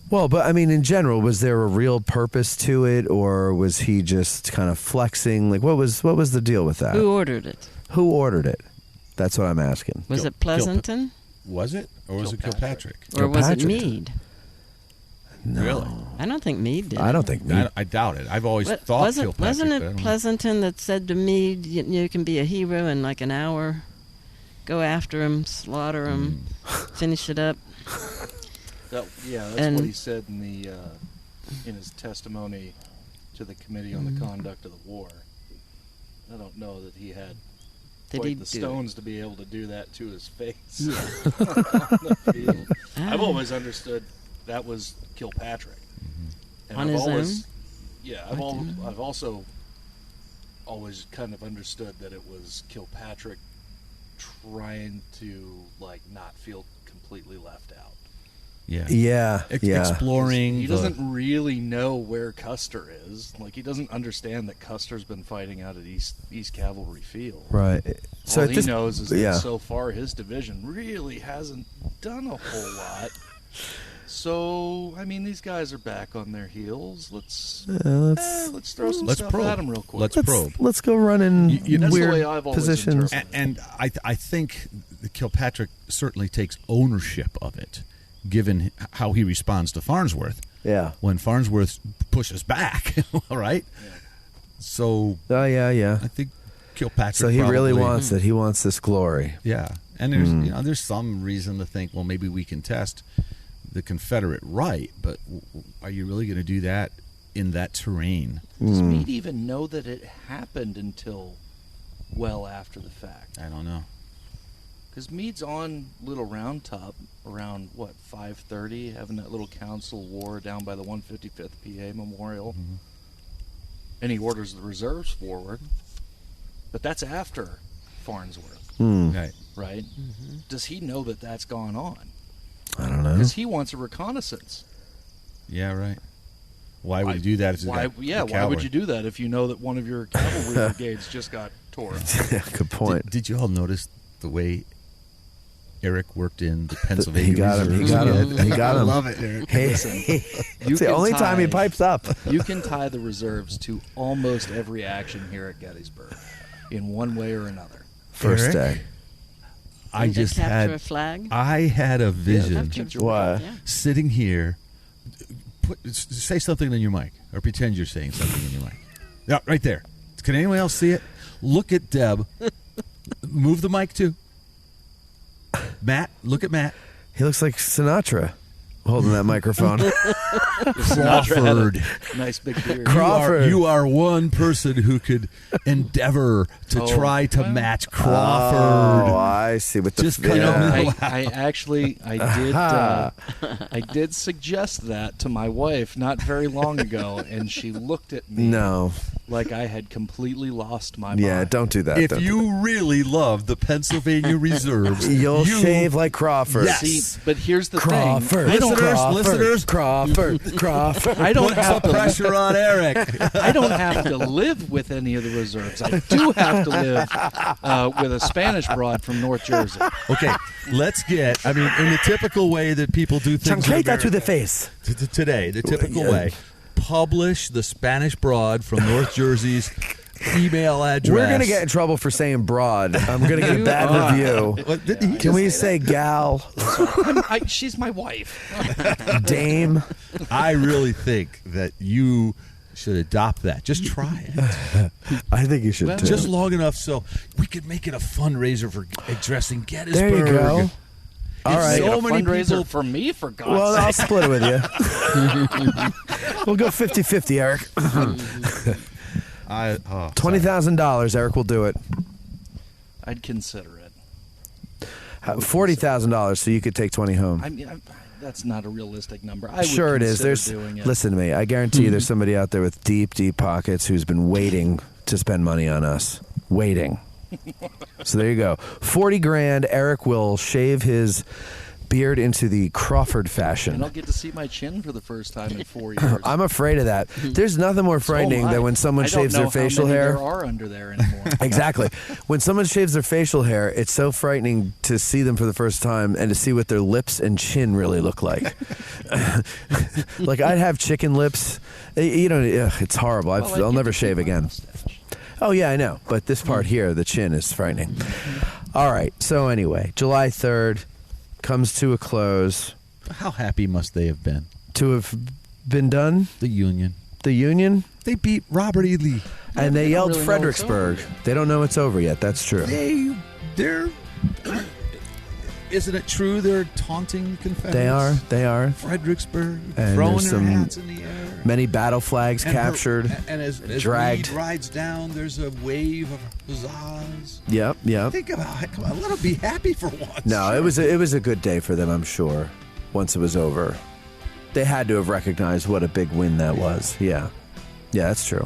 Well, but in general, was there a real purpose to it, or was he just kind of flexing? Like, what was the deal with that? Who ordered it? Who ordered it? That's what I'm asking. Was it Pleasanton? Was it? Or was it Kilpatrick? Or was it Kilpatrick. Meade? No. Really? I don't think Meade did. I don't think Meade. I doubt it. I've always thought Kilpatrick. Wasn't but I don't it know. Pleasanton that said to Meade, you can be a hero in like an hour? Go after him, slaughter him, finish it up. That's what he said in his testimony to the Committee on the Conduct of the War. I don't know that he had quite the stones to be able to do that to his face. On the field. I've always understood that was Kilpatrick. And On his own? Yeah, I've also always kind of understood that it was Kilpatrick trying to not feel completely left out. Yeah. Exploring. He doesn't really know where Custer is. He doesn't understand that Custer's been fighting out at East Cavalry Field. Right. All he knows is that so far his division really hasn't done a whole lot. So, these guys are back on their heels. Let's throw some stuff at them real quick. Let's probe. Let's go run in that's weird the way I've always positions. And I think Kilpatrick certainly takes ownership of it, given how he responds to Farnsworth. Yeah. When Farnsworth pushes back, all right? Yeah. So Oh, yeah. I think Kilpatrick. So he really probably. wants it. He wants this glory. Yeah, and there's some reason to think, well, maybe we contest the Confederate right, but are you really going to do that in that terrain? Does Meade even know that it happened until well after the fact? I don't know. Because Meade's on Little Round Top around, 5:30, having that little council war down by the 155th PA Memorial. Mm-hmm. And he orders the reserves forward. But that's after Farnsworth, Right. right? Mm-hmm. Does he know that that's gone on? I don't know. Because he wants a reconnaissance. Yeah, right. Why would you do that? If Why would you do that if you know that one of your cavalry brigades just got tore up? Good point. Did you all notice the way Eric worked in the Pennsylvania He got him. He Reserves? got him. He got him. I love it, Eric. Hey, it's the only time he pipes up. You can tie the reserves to almost every action here at Gettysburg in one way or another. First Eric? day. I Did they just capture had a flag? I had a vision Capture- What? Yeah. sitting here. Say something in your mic, or pretend you're saying something in your mic. Yeah, right there. Can anyone else see it? Look at Deb. Move the mic too. Matt, look at Matt. He looks like Sinatra holding that microphone. Crawford. Nice big beard. Crawford. You are one person who could endeavor to try to match Crawford. Oh, I see. With the Just kind of I did suggest that to my wife not very long ago, and she looked at me No. like I had completely lost my Yeah, mind. don't do that. If Don't do you really love the Pennsylvania Reserves, You'll shave like Crawford. Yes. See, but here's the Crawford. thing. Listeners, Crawford. Crawford. I don't put have some to pressure on Eric. I don't have to live with any of the reserves. I do have to live with a Spanish broad from North Jersey. Okay, let's get, in the typical way that people do things in Chancleta to the America face. today, the typical Yeah. way, publish the Spanish broad from North Jersey's email address. We're going to get in trouble for saying broad. I'm going to get a bad review. What, did he Can we say gal, She's my wife. dame? I really think that you should adopt that. Just try it. I think you should too. Just long enough so we could make it a fundraiser for addressing Gettysburg. There you go. All right. So So many fundraiser people- for me, for God's Well, sake. I'll split it with you. We'll go 50-50, Eric. $20,000, Eric will do it. I'd consider it. $40,000, so you could take 20 home. I mean, that's not a realistic number. I would Sure it is. consider doing it. Listen to me. I guarantee you there's somebody out there with deep, deep pockets who's been waiting to spend money on us. Waiting. So there you go. 40 grand. Eric will shave his beard into the Crawford And fashion. I'll get to see my chin for the first time in 4 years. I'm afraid of that. There's nothing more frightening than when someone shaves their facial hair. I don't know how many there are under there anymore. Exactly. When someone shaves their facial hair, it's so frightening to see them for the first time and to see what their lips and chin really look like. Like, I'd have chicken lips. It's horrible. Well, I'll I'd never get to see shave my again. mustache. Oh, yeah, I know. But this part here, the chin, is frightening. All right. So anyway, July 3rd comes to a close. How happy must they have been? To have been done, The Union. the Union, They beat Robert E. Lee. and they they don't yelled really know it's Fredericksburg. over yet. They don't know it's over yet. That's true. They're. Isn't it true they're taunting the Confederates? They are. Fredericksburg, And throwing there's their some hats in the air. Many battle flags And captured. and as dragged. Meade rides down, there's a wave of huzzas. Yep. Think about it. Come on, let them be happy for once. No, it was a good day for them, I'm sure. Once it was over, they had to have recognized what a big win that was. Yeah, that's true.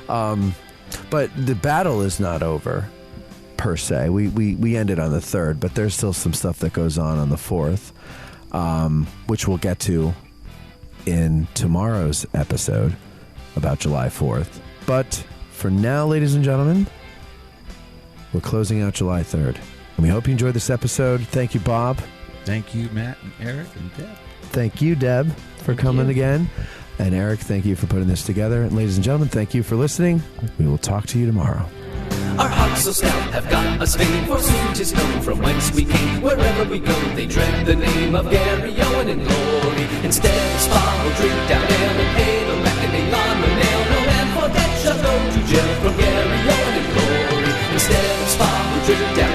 But the battle is not over per se. We ended on the 3rd, but there's still some stuff that goes on the 4th, which we'll get to in tomorrow's episode about July 4th. But for now, ladies and gentlemen, we're closing out July 3rd. And we hope you enjoyed this episode. Thank you, Bob. Thank you, Matt and Eric and Deb. Thank you, Deb, for coming again. And Eric, thank you for putting this together. And ladies and gentlemen, thank you for listening. We will talk to you tomorrow. Our hearts so stout have got us fame, for soon 'tis known from whence we came. Wherever we go, they dread the name of Garry, Owen in glory. Instead of spa or drink down ale and pay the reckoning on the nail, no man for debt shall go to jail from Garry, Owen in glory. Instead of spar, we drift down